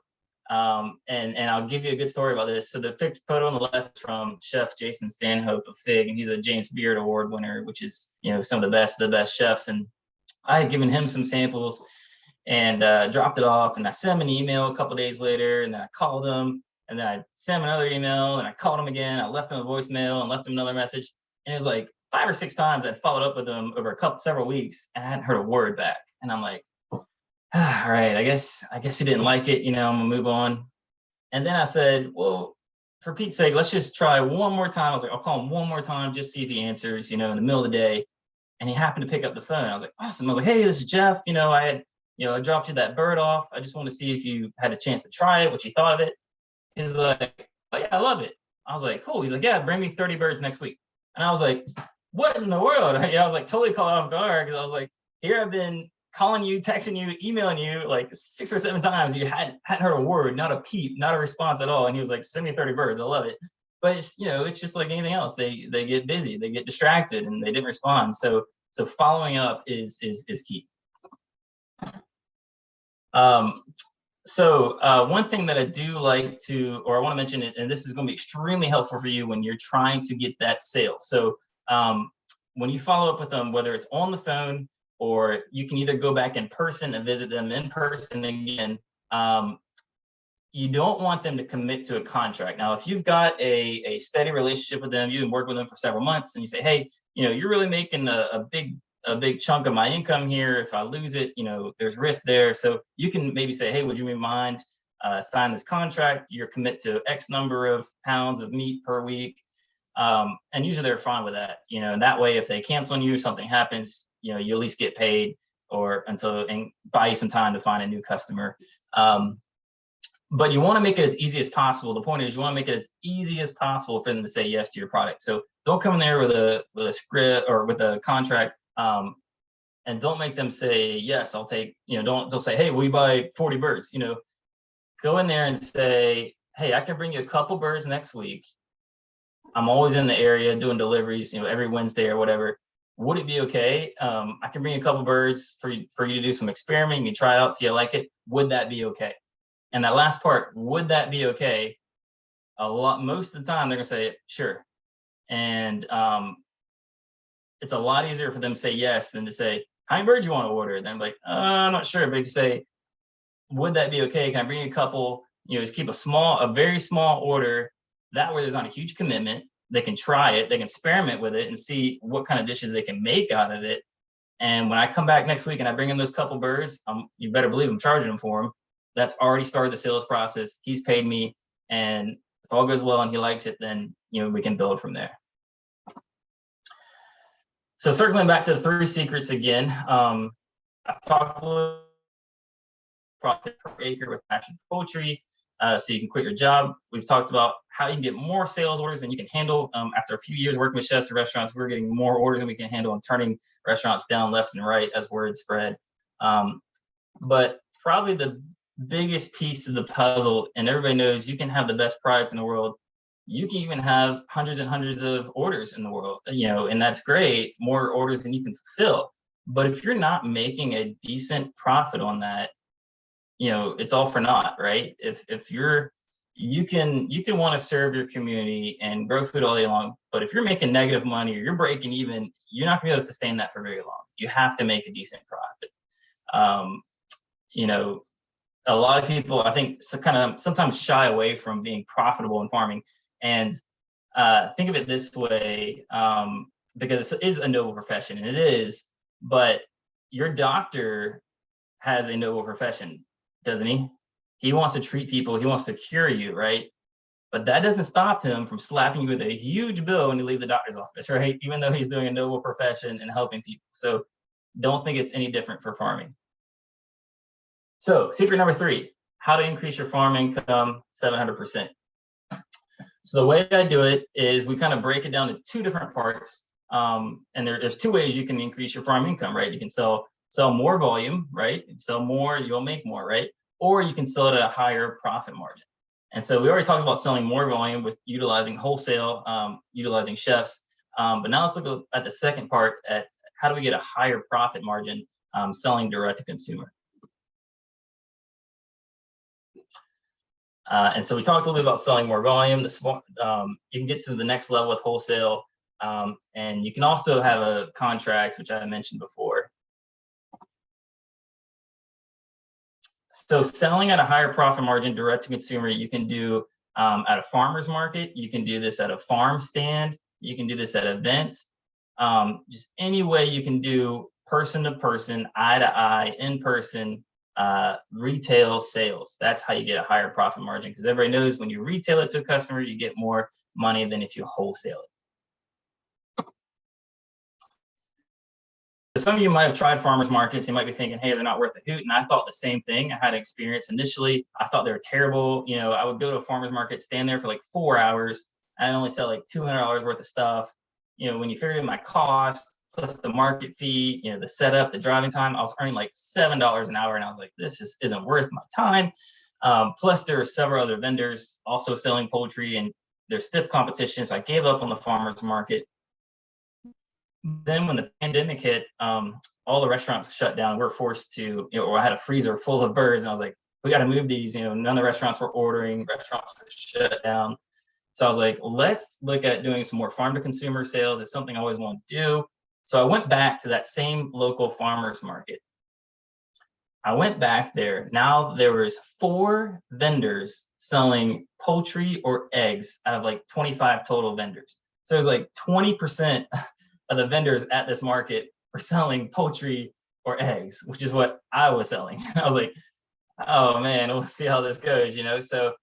And I'll give you a good story about this. So the photo on the left from Chef Jason Stanhope of Fig, and he's a James Beard Award winner, which is, some of the best chefs. And I had given him some samples and dropped it off, and I sent him an email a couple days later, and then I called him, and then I sent him another email, and I called him again. I left him a voicemail and left him another message. And it was like 5 or 6 times I'd followed up with him over several weeks, and I hadn't heard a word back. And I'm like, all right, I guess he didn't like it. I'm gonna move on. And then I said, well, for Pete's sake, let's just try one more time. I was like, I'll call him one more time, just see if he answers, in the middle of the day. And he happened to pick up the phone. I was like, awesome. I was like, hey, this is Jeff. I dropped you that bird off. I just want to see if you had a chance to try it, what you thought of it. He's like, oh yeah, I love it. I was like, cool. He's like, yeah, bring me 30 birds next week. And I was like, what in the world? I was like totally caught off guard, because I was like, here I've been calling you, texting you, emailing you like 6 or 7 times. You hadn't heard a word, not a peep, not a response at all. And he was like, send me 30 birds. I love it. But it's just like anything else. They get busy, they get distracted, and they didn't respond. So following up is key. One thing that I do like to, or I want to mention it, and this is going to be extremely helpful for you when you're trying to get that sale. So when you follow up with them, whether it's on the phone, or you can either go back in person and visit them in person again, you don't want them to commit to a contract. Now, if you've got a steady relationship with them, you've been working with them for several months, and you say, hey, you're really making a big chunk of my income here. If I lose it, there's risk there. So you can maybe say, hey, would you mind sign this contract? You're commit to X number of pounds of meat per week. And usually they're fine with that, and that way, if they cancel on you, something happens, you at least get paid, or and buy you some time to find a new customer. But you want to make it as easy as possible. The point is, you want to make it as easy as possible for them to say yes to your product. So don't come in there with a script or with a contract, and don't make them say, yes, I'll take, don't say, hey, will you buy 40 birds? Go in there and say, hey, I can bring you a couple birds next week. I'm always in the area doing deliveries, every Wednesday or whatever. Would it be okay? I can bring you a couple birds for you to do some experimenting. You can try it out, see I like it. Would that be okay? And that last part, would that be okay? Most of the time, they're gonna say, sure. And it's a lot easier for them to say yes than to say, how many birds you want to order? Then I'm like, I'm not sure. But you say, would that be okay? Can I bring you a couple? Just keep a very small order. That way there's not a huge commitment. They can try it, they can experiment with it and see what kind of dishes they can make out of it. And when I come back next week and I bring in those couple birds, you better believe I'm charging him for them. That's already started the sales process. He's paid me, and if all goes well and he likes it, then we can build from there. So circling back to the 3 secrets again, I've talked a little profit per acre with passion poultry, so you can quit your job. We've talked about how you can get more sales orders than you can handle. After a few years working with chefs and restaurants, we're getting more orders than we can handle and turning restaurants down left and right as word spread. But probably the biggest piece of the puzzle, and everybody knows you can have the best products in the world. You can even have hundreds and hundreds of orders in the world, and that's great, more orders than you can fulfill. But if you're not making a decent profit on that, it's all for naught, right? If you can want to serve your community and grow food all day long, but if you're making negative money or you're breaking even, you're not gonna be able to sustain that for very long. You have to make a decent profit. A lot of people, I think, sometimes shy away from being profitable in farming. And think of it this way, because it is a noble profession, and it is, but your doctor has a noble profession, doesn't he? He wants to treat people, he wants to cure you, right? But that doesn't stop him from slapping you with a huge bill when you leave the doctor's office, right? Even though he's doing a noble profession and helping people. So don't think it's any different for farming. So secret number 3, how to increase your farm income 700%. So the way I do it is we kind of break it down to 2 different parts. And there's 2 ways you can increase your farm income, right? You can sell more volume, right? Sell more, you'll make more, right? Or you can sell it at a higher profit margin. And so we already talked about selling more volume with utilizing wholesale, utilizing chefs. But now let's look at the second part, at how do we get a higher profit margin selling direct to consumer. And so we talked a little bit about selling more volume. You can get to the next level with wholesale, and you can also have a contract, which I mentioned before. So selling at a higher profit margin direct to consumer, you can do at a farmer's market. You can do this at a farm stand. You can do this at events. Just any way you can do person to person, eye to eye, in person, retail sales. That's how you get a higher profit margin, because everybody knows when you retail it to a customer, you get more money than if you wholesale it. Some of you might have tried farmers markets. You might be thinking, hey, they're not worth a hoot. And I thought the same thing. I had experience initially. I thought they were terrible. I would go to a farmer's market, stand there for like 4 hours, and only sell like $200 worth of stuff. When you figured in my cost, plus the market fee, the setup, the driving time, I was earning like $7 an hour. And I was like, this just isn't worth my time. Plus there were several other vendors also selling poultry, and there's stiff competition. So I gave up on the farmer's market. Then when the pandemic hit, all the restaurants shut down. We're forced to, or I had a freezer full of birds, and I was like, we got to move these. None of the restaurants were ordering. Restaurants were shut down. So I was like, let's look at doing some more farm to consumer sales. It's something I always want to do. So I went back to that same local farmers market. I went back there. Now there was 4 vendors selling poultry or eggs out of like 25 total vendors. So there's like 20% of the vendors at this market were selling poultry or eggs, which is what I was selling. I was like, oh man, we'll see how this goes, So,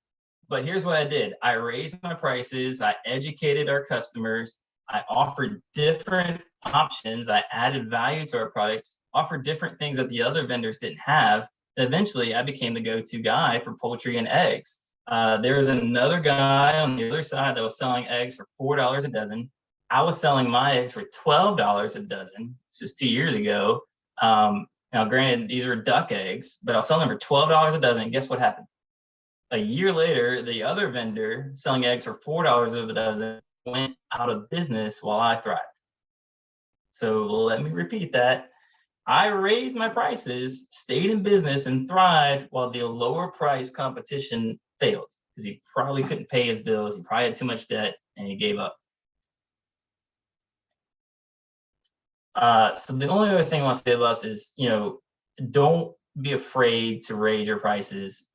but here's what I did. I raised my prices. I educated our customers. I offered different options. I added value to our products, offered different things that the other vendors didn't have. And eventually I became the go-to guy for poultry and eggs. There was another guy on the other side that was selling eggs for $4 a dozen. I was selling my eggs for $12 a dozen. This was 2 years ago. Now, granted, these were duck eggs, but I was selling them for $12 a dozen. And guess what happened? A year later, the other vendor selling eggs for $4 a dozen went out of business while I thrived. So let me repeat that. I raised my prices, stayed in business, and thrived while the lower price competition failed, because he probably couldn't pay his bills. He probably had too much debt, and he gave up. So the only other thing I want to say about this is, don't be afraid to raise your prices.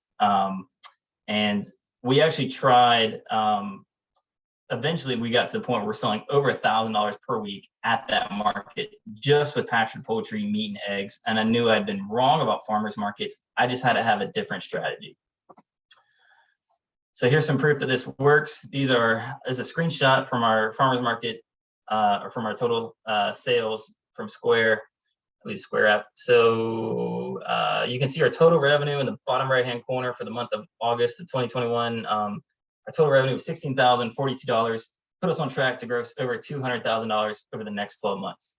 And we actually tried a eventually we got to the point where we're selling over $1,000 per week at that market, just with pastured poultry, meat, and eggs. And I knew I'd been wrong about farmers markets. I just had to have a different strategy. So here's some proof that this works. This is a screenshot from our farmers market, or from our total sales from Square, at least Square app. So you can see our total revenue in the bottom right-hand corner for the month of August of 2021. Our total revenue was $16,042, put us on track to gross over $200,000 over the next 12 months.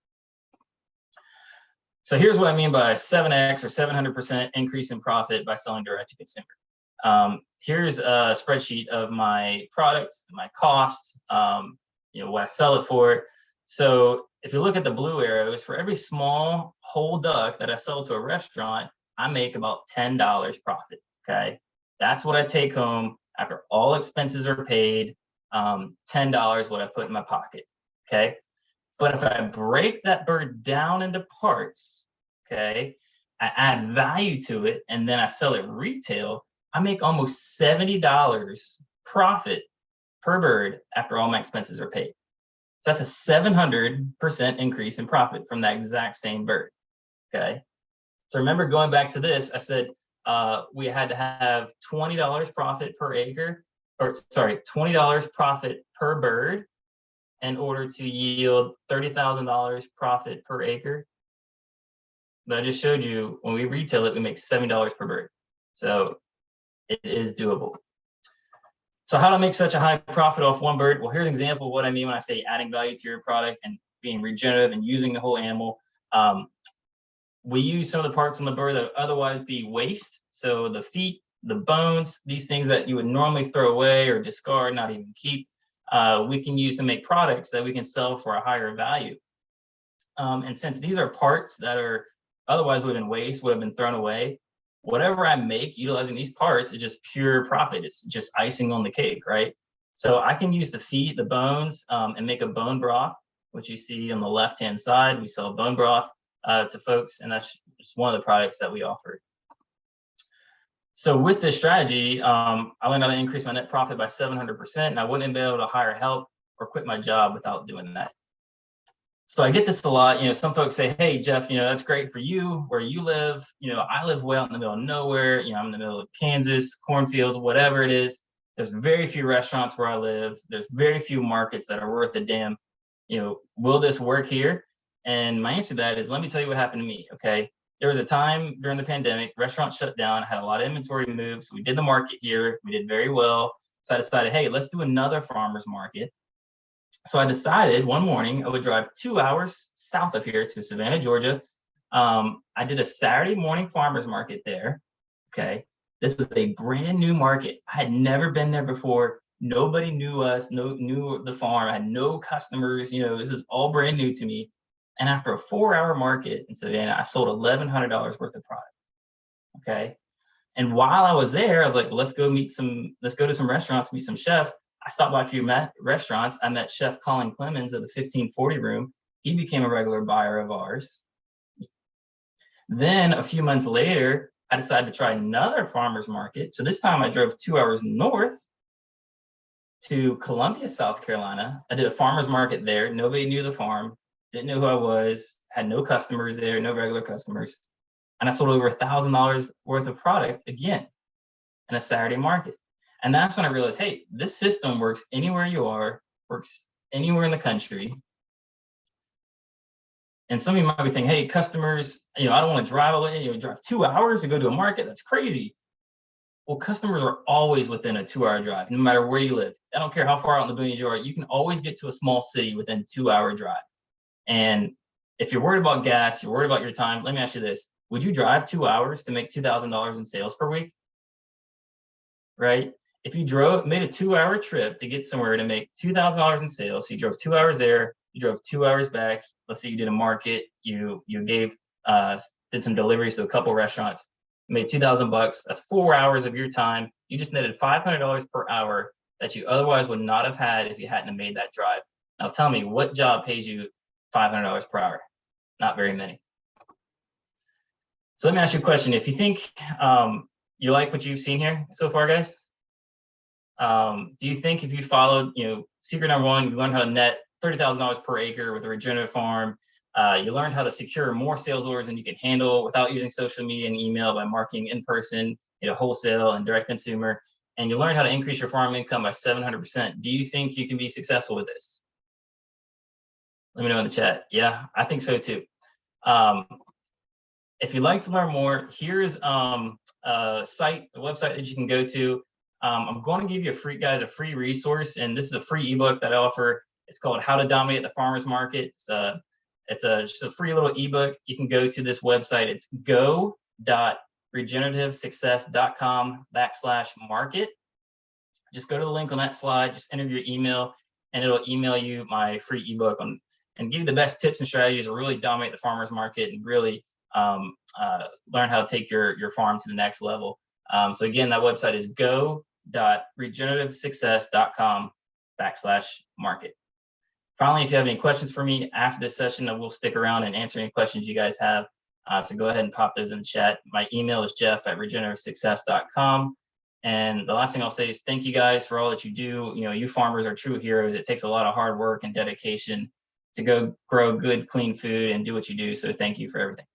So here's what I mean by 7x or 700% increase in profit by selling direct to consumer. Here's a spreadsheet of my products, my costs, what I sell it for. So if you look at the blue arrows, for every small whole duck that I sell to a restaurant, I make about $10 profit, okay? That's what I take home after all expenses are paid, $10 what I put in my pocket, okay? But if I break that bird down into parts, okay, I add value to it, and then I sell it retail, I make almost $70 profit per bird after all my expenses are paid. So that's a 700% increase in profit from that exact same bird, okay? So remember, going back to this, I said we had to have $20 profit per acre, or sorry, $20 profit per bird in order to yield $30,000 profit per acre. But I just showed you when we retail it, we make $70 per bird. So it is doable. So how to make such a high profit off one bird? Well, here's an example of what I mean when I say adding value to your product and being regenerative and using the whole animal. We use some of the parts on the bird that would otherwise be waste. So the feet, the bones, these things that you would normally throw away or discard, not even keep, we can use to make products that we can sell for a higher value. And since these are parts that are otherwise would have been waste, would have been thrown away, whatever I make utilizing these parts is just pure profit. It's just icing on the cake, right? So I can use the feet, the bones, and make a bone broth, which you see on the left-hand side. We sell bone broth to folks, and that's just one of the products that we offer. So with this strategy, I learned how to increase my net profit by 700%, and I wouldn't be able to hire help or quit my job without doing that. So I get this a lot. Some folks say, hey, Jeff, that's great for you where you live. I live way out in the middle of nowhere. I'm in the middle of Kansas, cornfields, whatever it is. There's very few restaurants where I live. There's very few markets that are worth a damn. Will this work here? And my answer to that is, let me tell you what happened to me, okay? There was a time during the pandemic, restaurants shut down, I had a lot of inventory moves. We did the market here, we did very well. So I decided, hey, let's do another farmer's market. So I decided one morning I would drive 2 hours south of here to Savannah, Georgia. I did a Saturday morning farmer's market there, okay? This was a brand new market. I had never been there before. Nobody knew us, knew the farm. I had no customers, this was all brand new to me. And after a 4-hour market in Savannah, I sold $1,100 worth of product, okay? And while I was there, I was like, let's go to some restaurants, meet some chefs. I stopped by a few restaurants. I met Chef Colin Clemens at the 1540 room. He became a regular buyer of ours. Then a few months later, I decided to try another farmer's market. So this time I drove 2 hours north to Columbia, South Carolina. I did a farmer's market there. Nobody knew the farm, didn't know who I was, had no customers there, no regular customers. And I sold over $1,000 worth of product again in a Saturday market. And that's when I realized, hey, this system works anywhere you are, works anywhere in the country. And some of you might be thinking, hey, customers, I don't want to drive away, drive 2 hours to go to a market. That's crazy. Well, customers are always within a 2-hour drive, no matter where you live. I don't care how far out in the boonies you are, you can always get to a small city within a 2-hour drive. And if you're worried about gas, you're worried about your time, let me ask you this. Would you drive 2 hours to make $2,000 in sales per week? Right? If you made a 2-hour trip to get somewhere to make $2,000 in sales, so you drove 2 hours there, you drove 2 hours back, let's say you did a market, you did some deliveries to a couple restaurants, made $2,000, that's 4 hours of your time. You just netted $500 per hour that you otherwise would not have had if you hadn't have made that drive. Now tell me, what job pays you $500 per hour? Not very many. So let me ask you a question. If you think you like what you've seen here so far, guys, Do you think if you followed, secret number one, you learned how to net $30,000 per acre with a regenerative farm. You learned how to secure more sales orders than you can handle without using social media and email by marketing in person, wholesale and direct consumer. And you learned how to increase your farm income by 700%. Do you think you can be successful with this? Let me know in the chat. Yeah, I think so too. If you'd like to learn more, here's a website that you can go to. I'm going to give you a free resource, and this is a free ebook that I offer. It's called How to Dominate the Farmers Market. It's just a free little ebook. You can go to this website. It's go.regenerativesuccess.com/market. Just go to the link on that slide, just enter your email, and it'll email you my free ebook and give you the best tips and strategies to really dominate the farmers market and really learn how to take your farm to the next level. So again, that website is go.regenerativesuccess.com/market. Finally, if you have any questions for me after this session, I will stick around and answer any questions you guys have. So go ahead and pop those in the chat. My email is jeff@regenerativesuccess.com. And the last thing I'll say is thank you guys for all that you do. You farmers are true heroes. It takes a lot of hard work and dedication to go grow good, clean food and do what you do. So thank you for everything.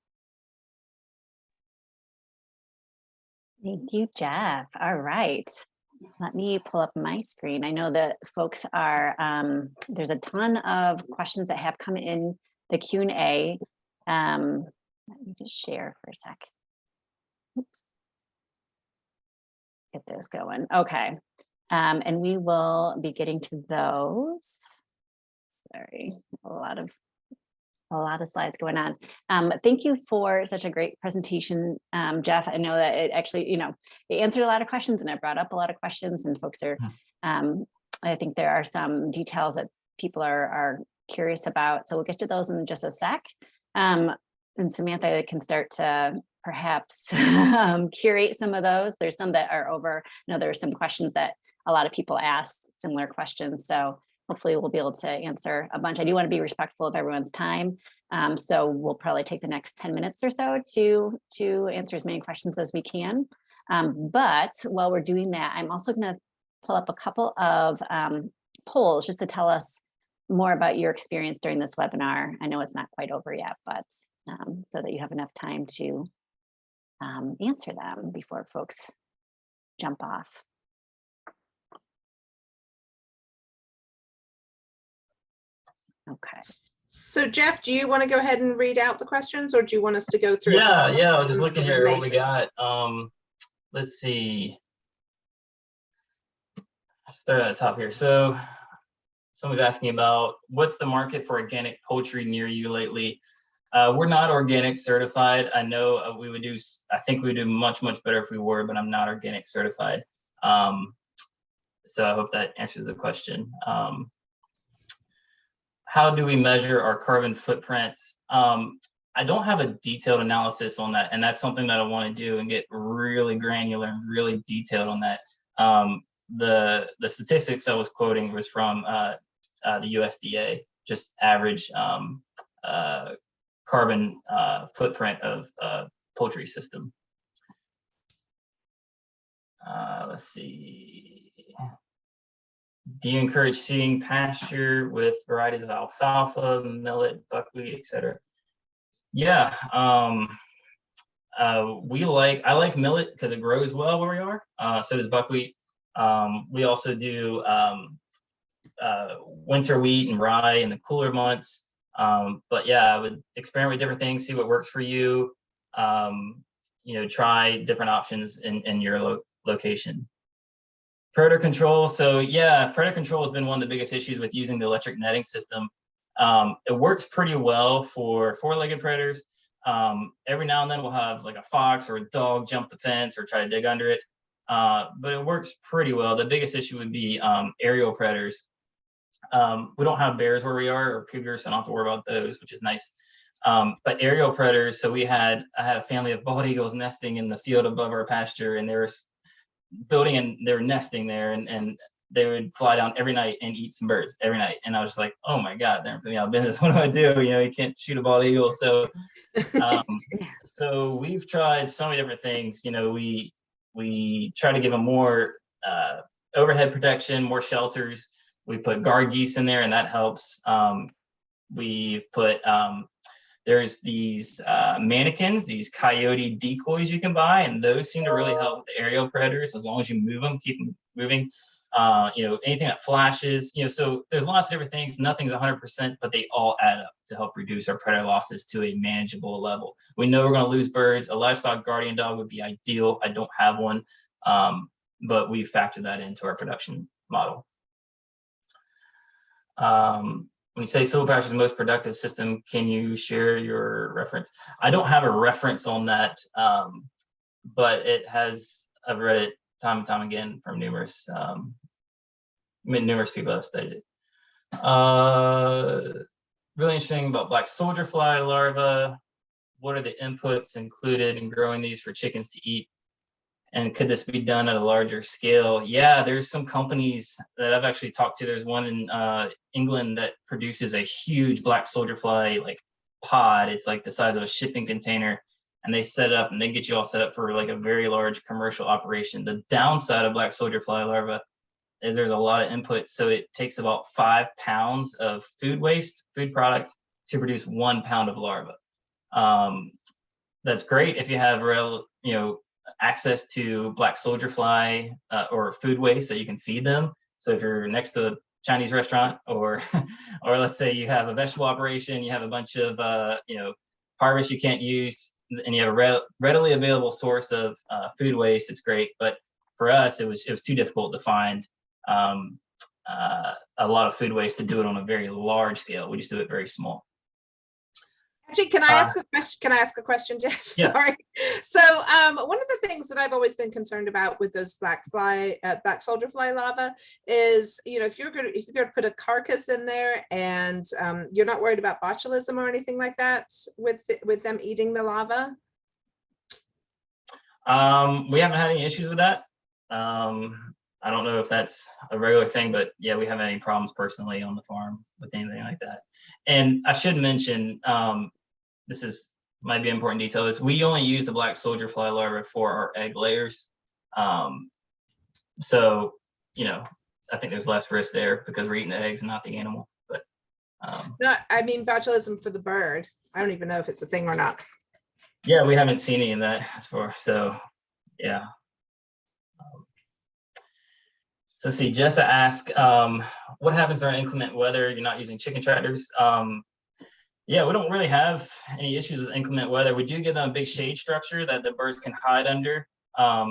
Thank you, Jeff. All right. Let me pull up my screen. I know that folks are, there's a ton of questions that have come in the Q&A. Let me just share for a sec. Oops. Get this going. Okay. And we will be getting to those. Sorry, a lot of slides going on. Thank you for such a great presentation, Jeff. I know that it actually, it answered a lot of questions and it brought up a lot of questions, and folks are, I think there are some details that people are curious about. So we'll get to those in just a sec. And Samantha can start to perhaps curate some of those. There's some that are over. There are some questions that a lot of people asked, similar questions. So hopefully we'll be able to answer a bunch. I do want to be respectful of everyone's time. So we'll probably take the next 10 minutes or so to answer as many questions as we can. But while we're doing that, I'm also going to pull up a couple of polls just to tell us more about your experience during this webinar. I know it's not quite over yet, but so that you have enough time to answer them before folks jump off. Okay. So Jeff, do you want to go ahead and read out the questions, or do you want us to go through? Yeah, I was just looking here what we got. Let's see. Start at the top here. So someone's asking about what's the market for organic poultry near you lately? We're not organic certified. I know I think we would do much better if we were, but I'm not organic certified. So I hope that answers the question. How do we measure our carbon footprint? I don't have a detailed analysis on that, and that's something that I want to do and get really granular and really detailed on that. The statistics I was quoting was from the USDA, just average carbon footprint of poultry system. Let's see. Do you encourage seeding pasture with varieties of alfalfa, millet, buckwheat, etc.? Yeah, I like millet because it grows well where we are. So does buckwheat. We also do winter wheat and rye in the cooler months. But yeah, I would experiment with different things, see what works for you. Try different options in your location. Predator control. So yeah, predator control has been one of the biggest issues with using the electric netting system. It works pretty well for four-legged predators. Every now and then we'll have like a fox or a dog jump the fence or try to dig under it. But it works pretty well. The biggest issue would be aerial predators. We don't have bears where we are, or cougars, so I don't have to worry about those, which is nice. But aerial predators, so I had a family of bald eagles nesting in the field above our pasture, and they were building and they were nesting there, and they would fly down every night and eat some birds every night. And I was just like, oh my God, they're putting me out of business. What do I do? You can't shoot a bald eagle. So, so we've tried so many different things. We try to give them more overhead protection, more shelters. We put guard geese in there, and that helps. We've put there's these mannequins, these coyote decoys you can buy, and those seem to really help with the aerial predators as long as you move them, keep them moving. Anything that flashes, so there's lots of different things. Nothing's 100%, but they all add up to help reduce our predator losses to a manageable level. We know we're going to lose birds. A livestock guardian dog would be ideal. I don't have one, but we factor that into our production model. When you say silvopasture is the most productive system, can you share your reference? I don't have a reference on that, but I've read it time and time again from numerous people have studied it. Really interesting about black soldier fly larvae. What are the inputs included in growing these for chickens to eat? And could this be done at a larger scale? Yeah, there's some companies that I've actually talked to. There's one in England that produces a huge black soldier fly like pod. It's like the size of a shipping container, and they set up and they get you all set up for like a very large commercial operation. The downside of black soldier fly larvae is there's a lot of input, so it takes about 5 pounds of food waste, food product, to produce 1 pound of larva. That's great if you have access to black soldier fly or food waste that you can feed them. So if you're next to a Chinese restaurant, or let's say you have a vegetable operation, you have a bunch of harvest you can't use, and you have a readily available source of food waste, it's great. But for us, it was too difficult to find a lot of food waste to do it on a very large scale. We just do it very small. Actually, can I ask a question? Can I ask a question, Jeff? Yeah. Sorry. So one of the things that I've always been concerned about with those black soldier fly larvae is, if you're going to put a carcass in there and you're not worried about botulism or anything like that with them eating the larva. We haven't had any issues with that. I don't know if that's a regular thing, but yeah, we haven't had any problems personally on the farm with anything like that. And I should mention, might be an important detail, is we only use the black soldier fly larvae for our egg layers. So, I think there's less risk there because we're eating the eggs and not the animal. But no, I mean botulism for the bird. I don't even know if it's a thing or not. Yeah, we haven't seen any of that as far. So, yeah. So let's see, Jessa asked, what happens during inclement weather? You're not using chicken tractors. Yeah, we don't really have any issues with inclement weather. We do give them a big shade structure that the birds can hide under.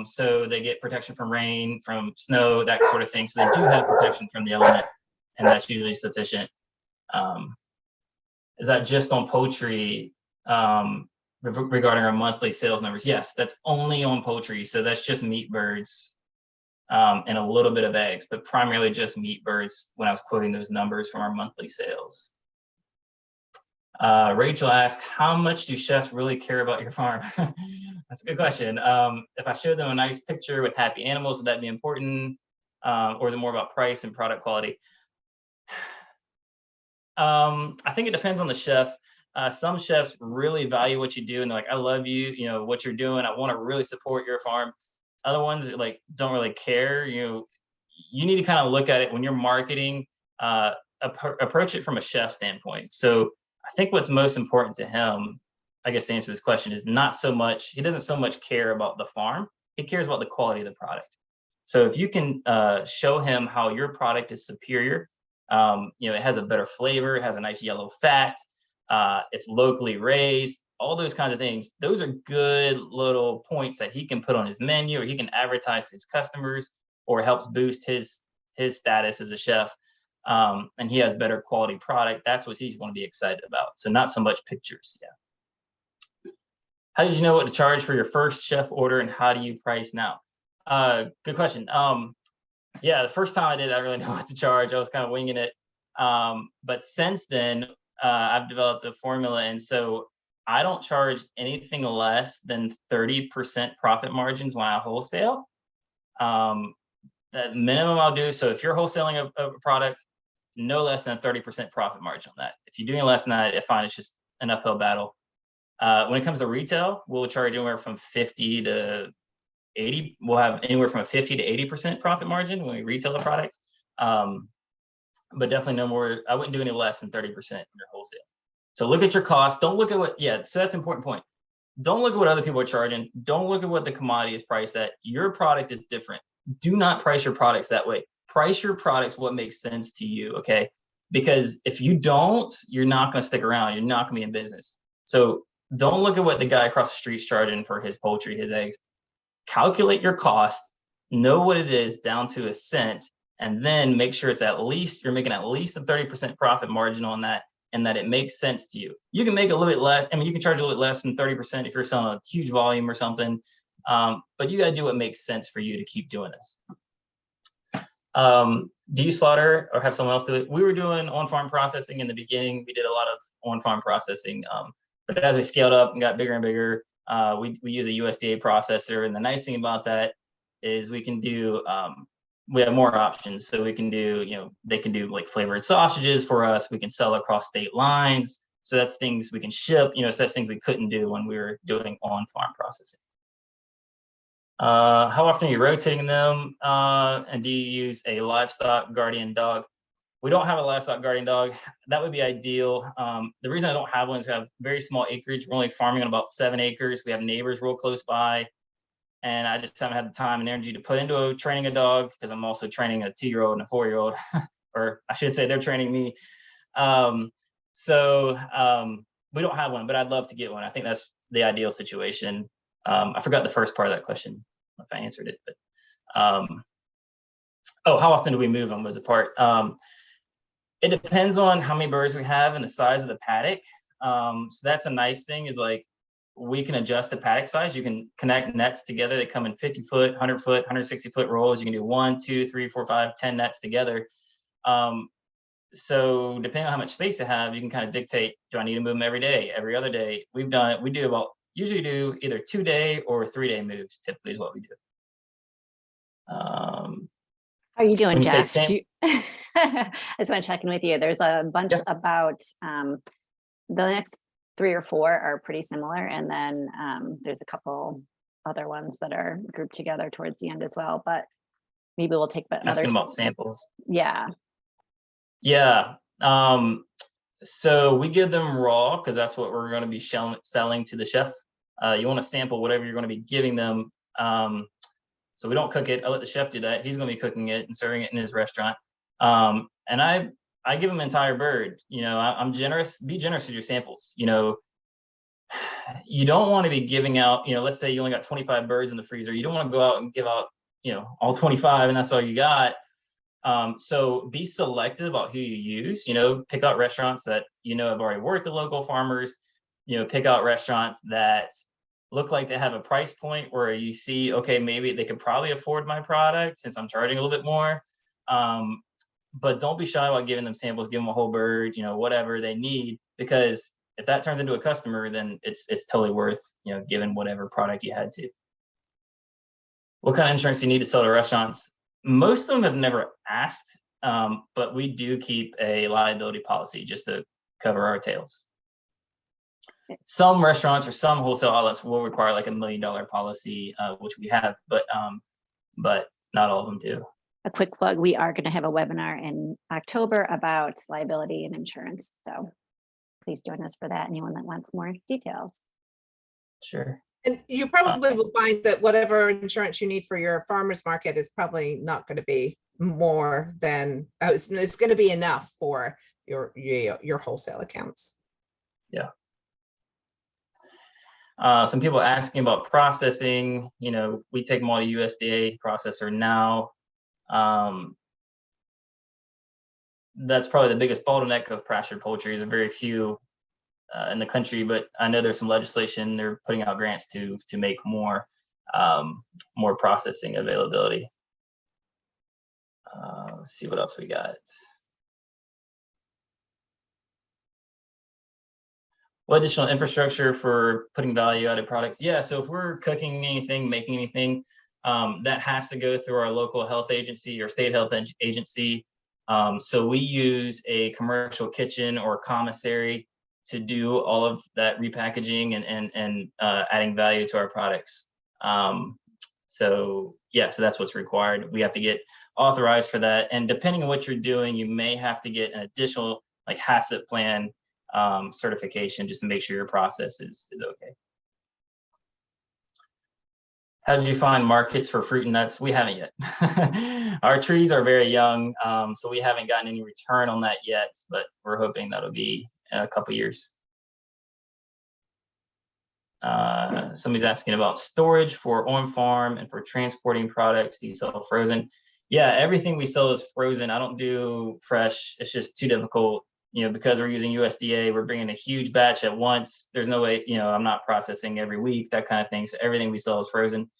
So they get protection from rain, from snow, that sort of thing. So they do have protection from the elements, and that's usually sufficient. Is that just on poultry regarding our monthly sales numbers? Yes, that's only on poultry. So that's just meat birds and a little bit of eggs, but primarily just meat birds when I was quoting those numbers from our monthly sales. Rachel asked, how much do chefs really care about your farm? That's a good question. If I showed them a nice picture with happy animals, would that be important? Or is it more about price and product quality? I think it depends on the chef. Some chefs really value what you do and they're like, I love you, what you're doing. I want to really support your farm. Other ones don't really care. You need to kind of look at it when you're marketing, approach it from a chef standpoint. So I think what's most important to him, I guess to answer this question, is not so much, he doesn't so much care about the farm, he cares about the quality of the product. So if you can show him how your product is superior, it has a better flavor, it has a nice yellow fat, it's locally raised, all those kinds of things, those are good little points that he can put on his menu, or he can advertise to his customers, or helps boost his status as a chef. And he has better quality product. That's what he's going to be excited about. So not so much pictures. Yeah. How did you know what to charge for your first chef order, and how do you price now? Good question. Yeah, the first time I did, I really didn't know what to charge. I was kind of winging it. But since then, I've developed a formula, and so I don't charge anything less than 30% profit margins when I wholesale. The minimum I'll do, so if you're wholesaling a product, no less than a 30% profit margin on that. If you're doing less than that, I find it's just an uphill battle. When it comes to retail, we'll charge anywhere from 50 to we'll have anywhere from a 50 to 80% profit margin when we retail the product. But definitely no more, I wouldn't do any less than 30% in your wholesale. So look at your cost. Don't look at what, so that's an important point. Don't look at what other people are charging. Don't look at what the commodity is priced at. Your product is different. Do not price your products that way. Price your products what makes sense to you, okay? Because if you don't, you're not going to stick around. You're not going to be in business. So don't look at what the guy across the street's charging for his poultry, his eggs. Calculate your cost, know what it is down to a cent, and then make sure it's at least, you're making at least a 30% profit margin on that, and that it makes sense to you. You can make a little bit less. I mean, you can charge a little bit less than 30% if you're selling a huge volume or something, but you got to do what makes sense for you to keep doing this. Do you slaughter or have someone else do it? We were doing on-farm processing in the beginning. We did a lot of on-farm processing, but as we scaled up and got bigger and bigger, we use a USDA processor. And the nice thing about that is we can do, we have more options. So we can do, they can do like flavored sausages for us. We can sell across state lines. So that's things we can ship, so that's things we couldn't do when we were doing on-farm processing. How often are you rotating them? And do you use a livestock guardian dog? We don't have a livestock guardian dog. That would be ideal. The reason I don't have one is I have very small acreage. We're only farming on about 7 acres. We have neighbors real close by. And I just haven't had the time and energy to put into training a dog because I'm also training a 2-year-old and a 4-year-old, or I should say they're training me. So we don't have one, but I'd love to get one. I think that's the ideal situation. I forgot the first part of that question, if I answered it, but oh, how often do we move them was the part. It depends on how many birds we have and the size of the paddock. So that's a nice thing is like, we can adjust the paddock size. You can connect nets together. They come in 50 foot, 100 foot, 160 foot rolls. You can do 1, 2, 3, 4, 5, 10 nets together. So depending on how much space you have, you can kind of dictate, do I need to move them every day, every other day? We usually do either 2-day or 3-day moves, typically is what we do. How are you doing, Jeff? I just want to check in with you. There's a bunch about the next 3 or 4 are pretty similar. And then there's a couple other ones that are grouped together towards the end as well, but maybe we'll take another about samples. Yeah. So we give them raw because that's what we're going to be selling to the chef. You want to sample whatever you're going to be giving them. So we don't cook it. I let the chef do that. He's going to be cooking it and serving it in his restaurant. And I give them entire bird. I'm generous. Be generous with your samples. You don't want to be giving out, let's say you only got 25 birds in the freezer. You don't want to go out and give out, all 25 and that's all you got. So be selective about who you use, pick out restaurants that, have already worked at local farmers, pick out restaurants that look like they have a price point where you see, okay, maybe they could probably afford my product since I'm charging a little bit more. But don't be shy about giving them samples, give them a whole bird, whatever they need, because if that turns into a customer, then it's totally worth, giving whatever product you had to. What kind of insurance do you need to sell to restaurants? Most of them have never asked, but we do keep a liability policy just to cover our tails. Some restaurants or some wholesale outlets will require like $1 million policy, which we have, but not all of them do. A quick plug, we are going to have a webinar in October about liability and insurance. So please join us for that. Anyone that wants more details. Sure. And you probably will find that whatever insurance you need for your farmer's market is probably not going to be more than, it's going to be enough for your wholesale accounts. Yeah. Some people asking about processing, we take them all to USDA processor now. That's probably the biggest bottleneck of pastured poultry. Is very few in the country, but I know there's some legislation they're putting out grants to make more processing availability. Let's see what else we got. What additional infrastructure for putting value-added products? Yeah, so if we're cooking anything, making anything, that has to go through our local health agency or state health agency. So we use a commercial kitchen or commissary to do all of that repackaging and adding value to our products. So yeah, so that's what's required. We have to get authorized for that. And depending on what you're doing, you may have to get an additional like HACCP plan certification just to make sure your process is okay. How did you find markets for fruit and nuts? We haven't yet. Our trees are very young, so we haven't gotten any return on that yet, but we're hoping that'll be a couple years. Somebody's asking about storage for on farm and for transporting products. Do you sell frozen? Yeah, everything we sell is frozen. I don't do fresh. It's just too difficult, you know, because we're using USDA. We're bringing a huge batch at once. There's no way, you know, I'm not processing every week, that kind of thing. So everything we sell is frozen.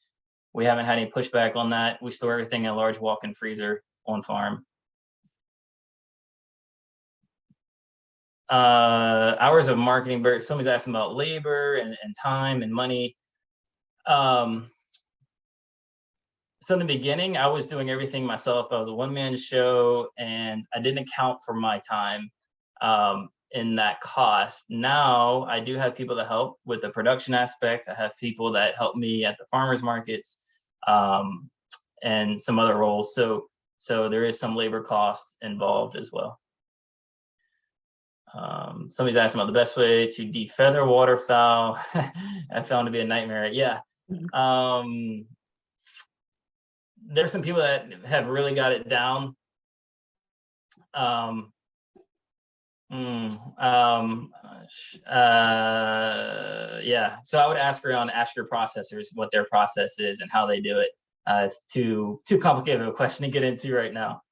We haven't had any pushback on that. We store everything in a large walk-in freezer on farm. Hours of marketing, but somebody's asking about labor and time and money. So in the beginning, I was doing everything myself. I was a one-man show and I didn't account for my time in that cost. Now I do have people that help with the production aspect. I have people that help me at the farmers markets and some other roles. So there is some labor cost involved as well. Somebody's asking about the best way to defeather waterfowl. I found to be a nightmare. Yeah. There's some people that have really got it down. Yeah, so I would ask around Acre processors what their process is and how they do it. It's too complicated of a question to get into right now.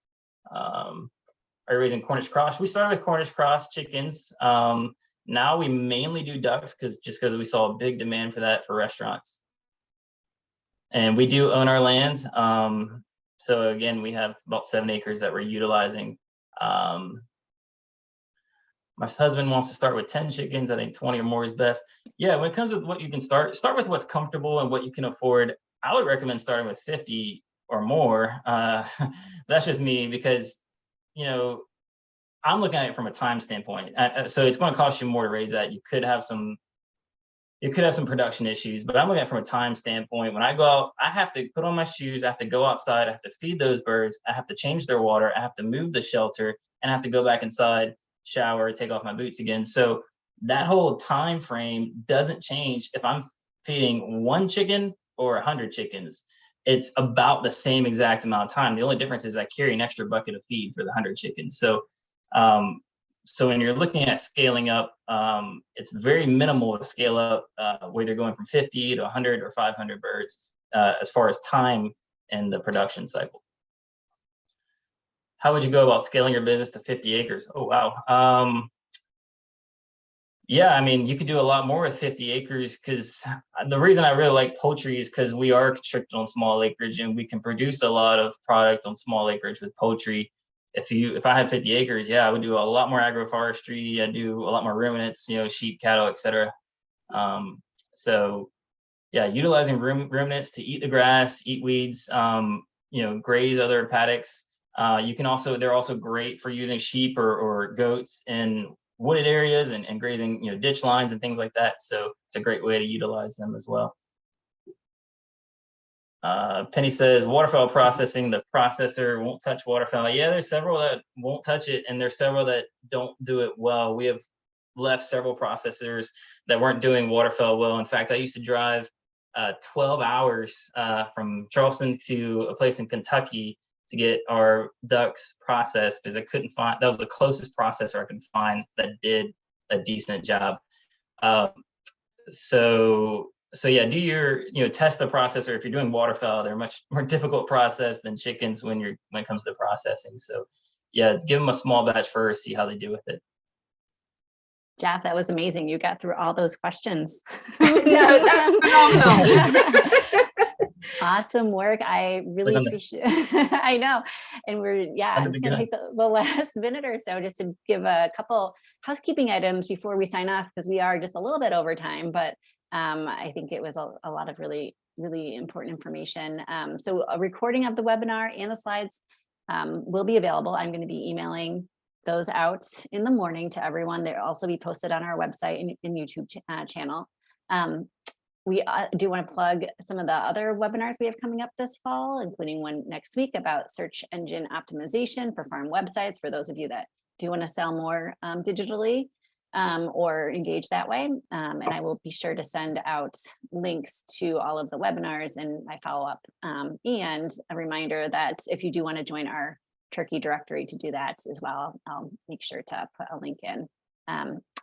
Are you raising Cornish cross? We started with Cornish cross chickens. Now we mainly do ducks because we saw a big demand for that for restaurants. And we do own our land. So again, we have about 7 acres that we're utilizing. My husband wants to start with 10 chickens. I think 20 or more is best. Yeah, when it comes to what you can start with what's comfortable and what you can afford. I would recommend starting with 50 or more. That's just me because, you know, I'm looking at it from a time standpoint. So it's going to cost you more to raise that. You could have some production issues, but I'm looking at it from a time standpoint. When I go out, I have to put on my shoes. I have to go outside. I have to feed those birds. I have to change their water. I have to move the shelter and I have to go back inside, shower, take off my boots again. So that whole time frame doesn't change if I'm feeding 1 chicken or 100 chickens. It's about the same exact amount of time. The only difference is I carry an extra bucket of feed for the 100 chickens. So when you're looking at scaling up, it's very minimal to scale up, whether you're going from 50 to 100 or 500 birds as far as time in the production cycle. How would you go about scaling your business to 50 acres? Oh, wow. Yeah, I mean, you could do a lot more with 50 acres because the reason I really like poultry is because we are constricted on small acreage and we can produce a lot of product on small acreage with poultry. If I had 50 acres, yeah, I would do a lot more agroforestry. I do a lot more ruminants, you know, sheep, cattle, etc. So yeah, utilizing ruminants to eat the grass, eat weeds, you know, graze other paddocks. They're also great for using sheep or goats in wooded areas and grazing, you know, ditch lines and things like that. So it's a great way to utilize them as well. Penny says waterfowl processing, the processor won't touch waterfowl. Yeah, there's several that won't touch it and there's several that don't do it well. We have left several processors that weren't doing waterfowl well. In fact, I used to drive 12 hours from Charleston to a place in Kentucky to get our ducks processed because I couldn't find, that was the closest processor I could find that did a decent job. So yeah, test the processor. If you're doing waterfowl, they're a much more difficult process than chickens when it comes to processing. So yeah, give them a small batch first, see how they do with it. Jeff, that was amazing. You got through all those questions. No, that's phenomenal. Awesome work. I really appreciate it. I know. And I'm just going to take the last minute or so just to give a couple housekeeping items before we sign off, because we are just a little bit over time, but I think it was a lot of really, really important information. So a recording of the webinar and the slides will be available. I'm going to be emailing those out in the morning to everyone. They'll also be posted on our website and YouTube channel. we do want to plug some of the other webinars we have coming up this fall, including one next week about search engine optimization for farm websites, for those of you that do want to sell more digitally or engage that way. And I will be sure to send out links to all of the webinars and my follow-up. And a reminder that if you do want to join our Turkey directory to do that as well, I'll make sure to put a link in.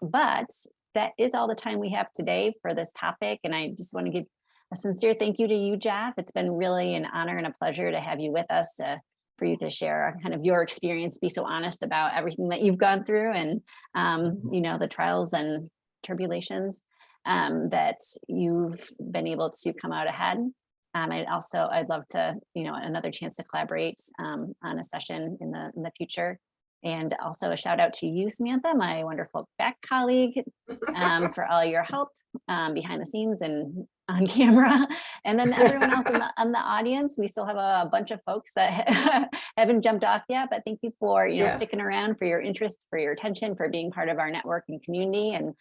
But that is all the time we have today for this topic. And I just want to give a sincere thank you to you, Jeff. It's been really an honor and a pleasure to have you with us, for you to share kind of your experience, be so honest about everything that you've gone through and, you know, the trials and tribulations that you've been able to come out ahead. I'd love to, you know, another chance to collaborate on a session in the future. And also a shout out to you, Samantha, my wonderful back colleague, for all your help behind the scenes and on camera. And then everyone else in the audience, we still have a bunch of folks that haven't jumped off yet, but thank you for, you know, sticking around, for your interest, for your attention, for being part of our network and community. And,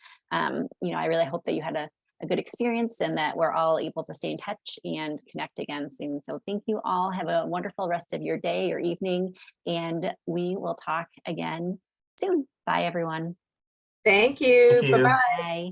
you know, I really hope that you had a good experience and that we're all able to stay in touch and connect again soon. So thank you all. Have a wonderful rest of your day or evening, and we will talk again soon. Bye, everyone. Thank you. Thank you. Bye-bye. Bye.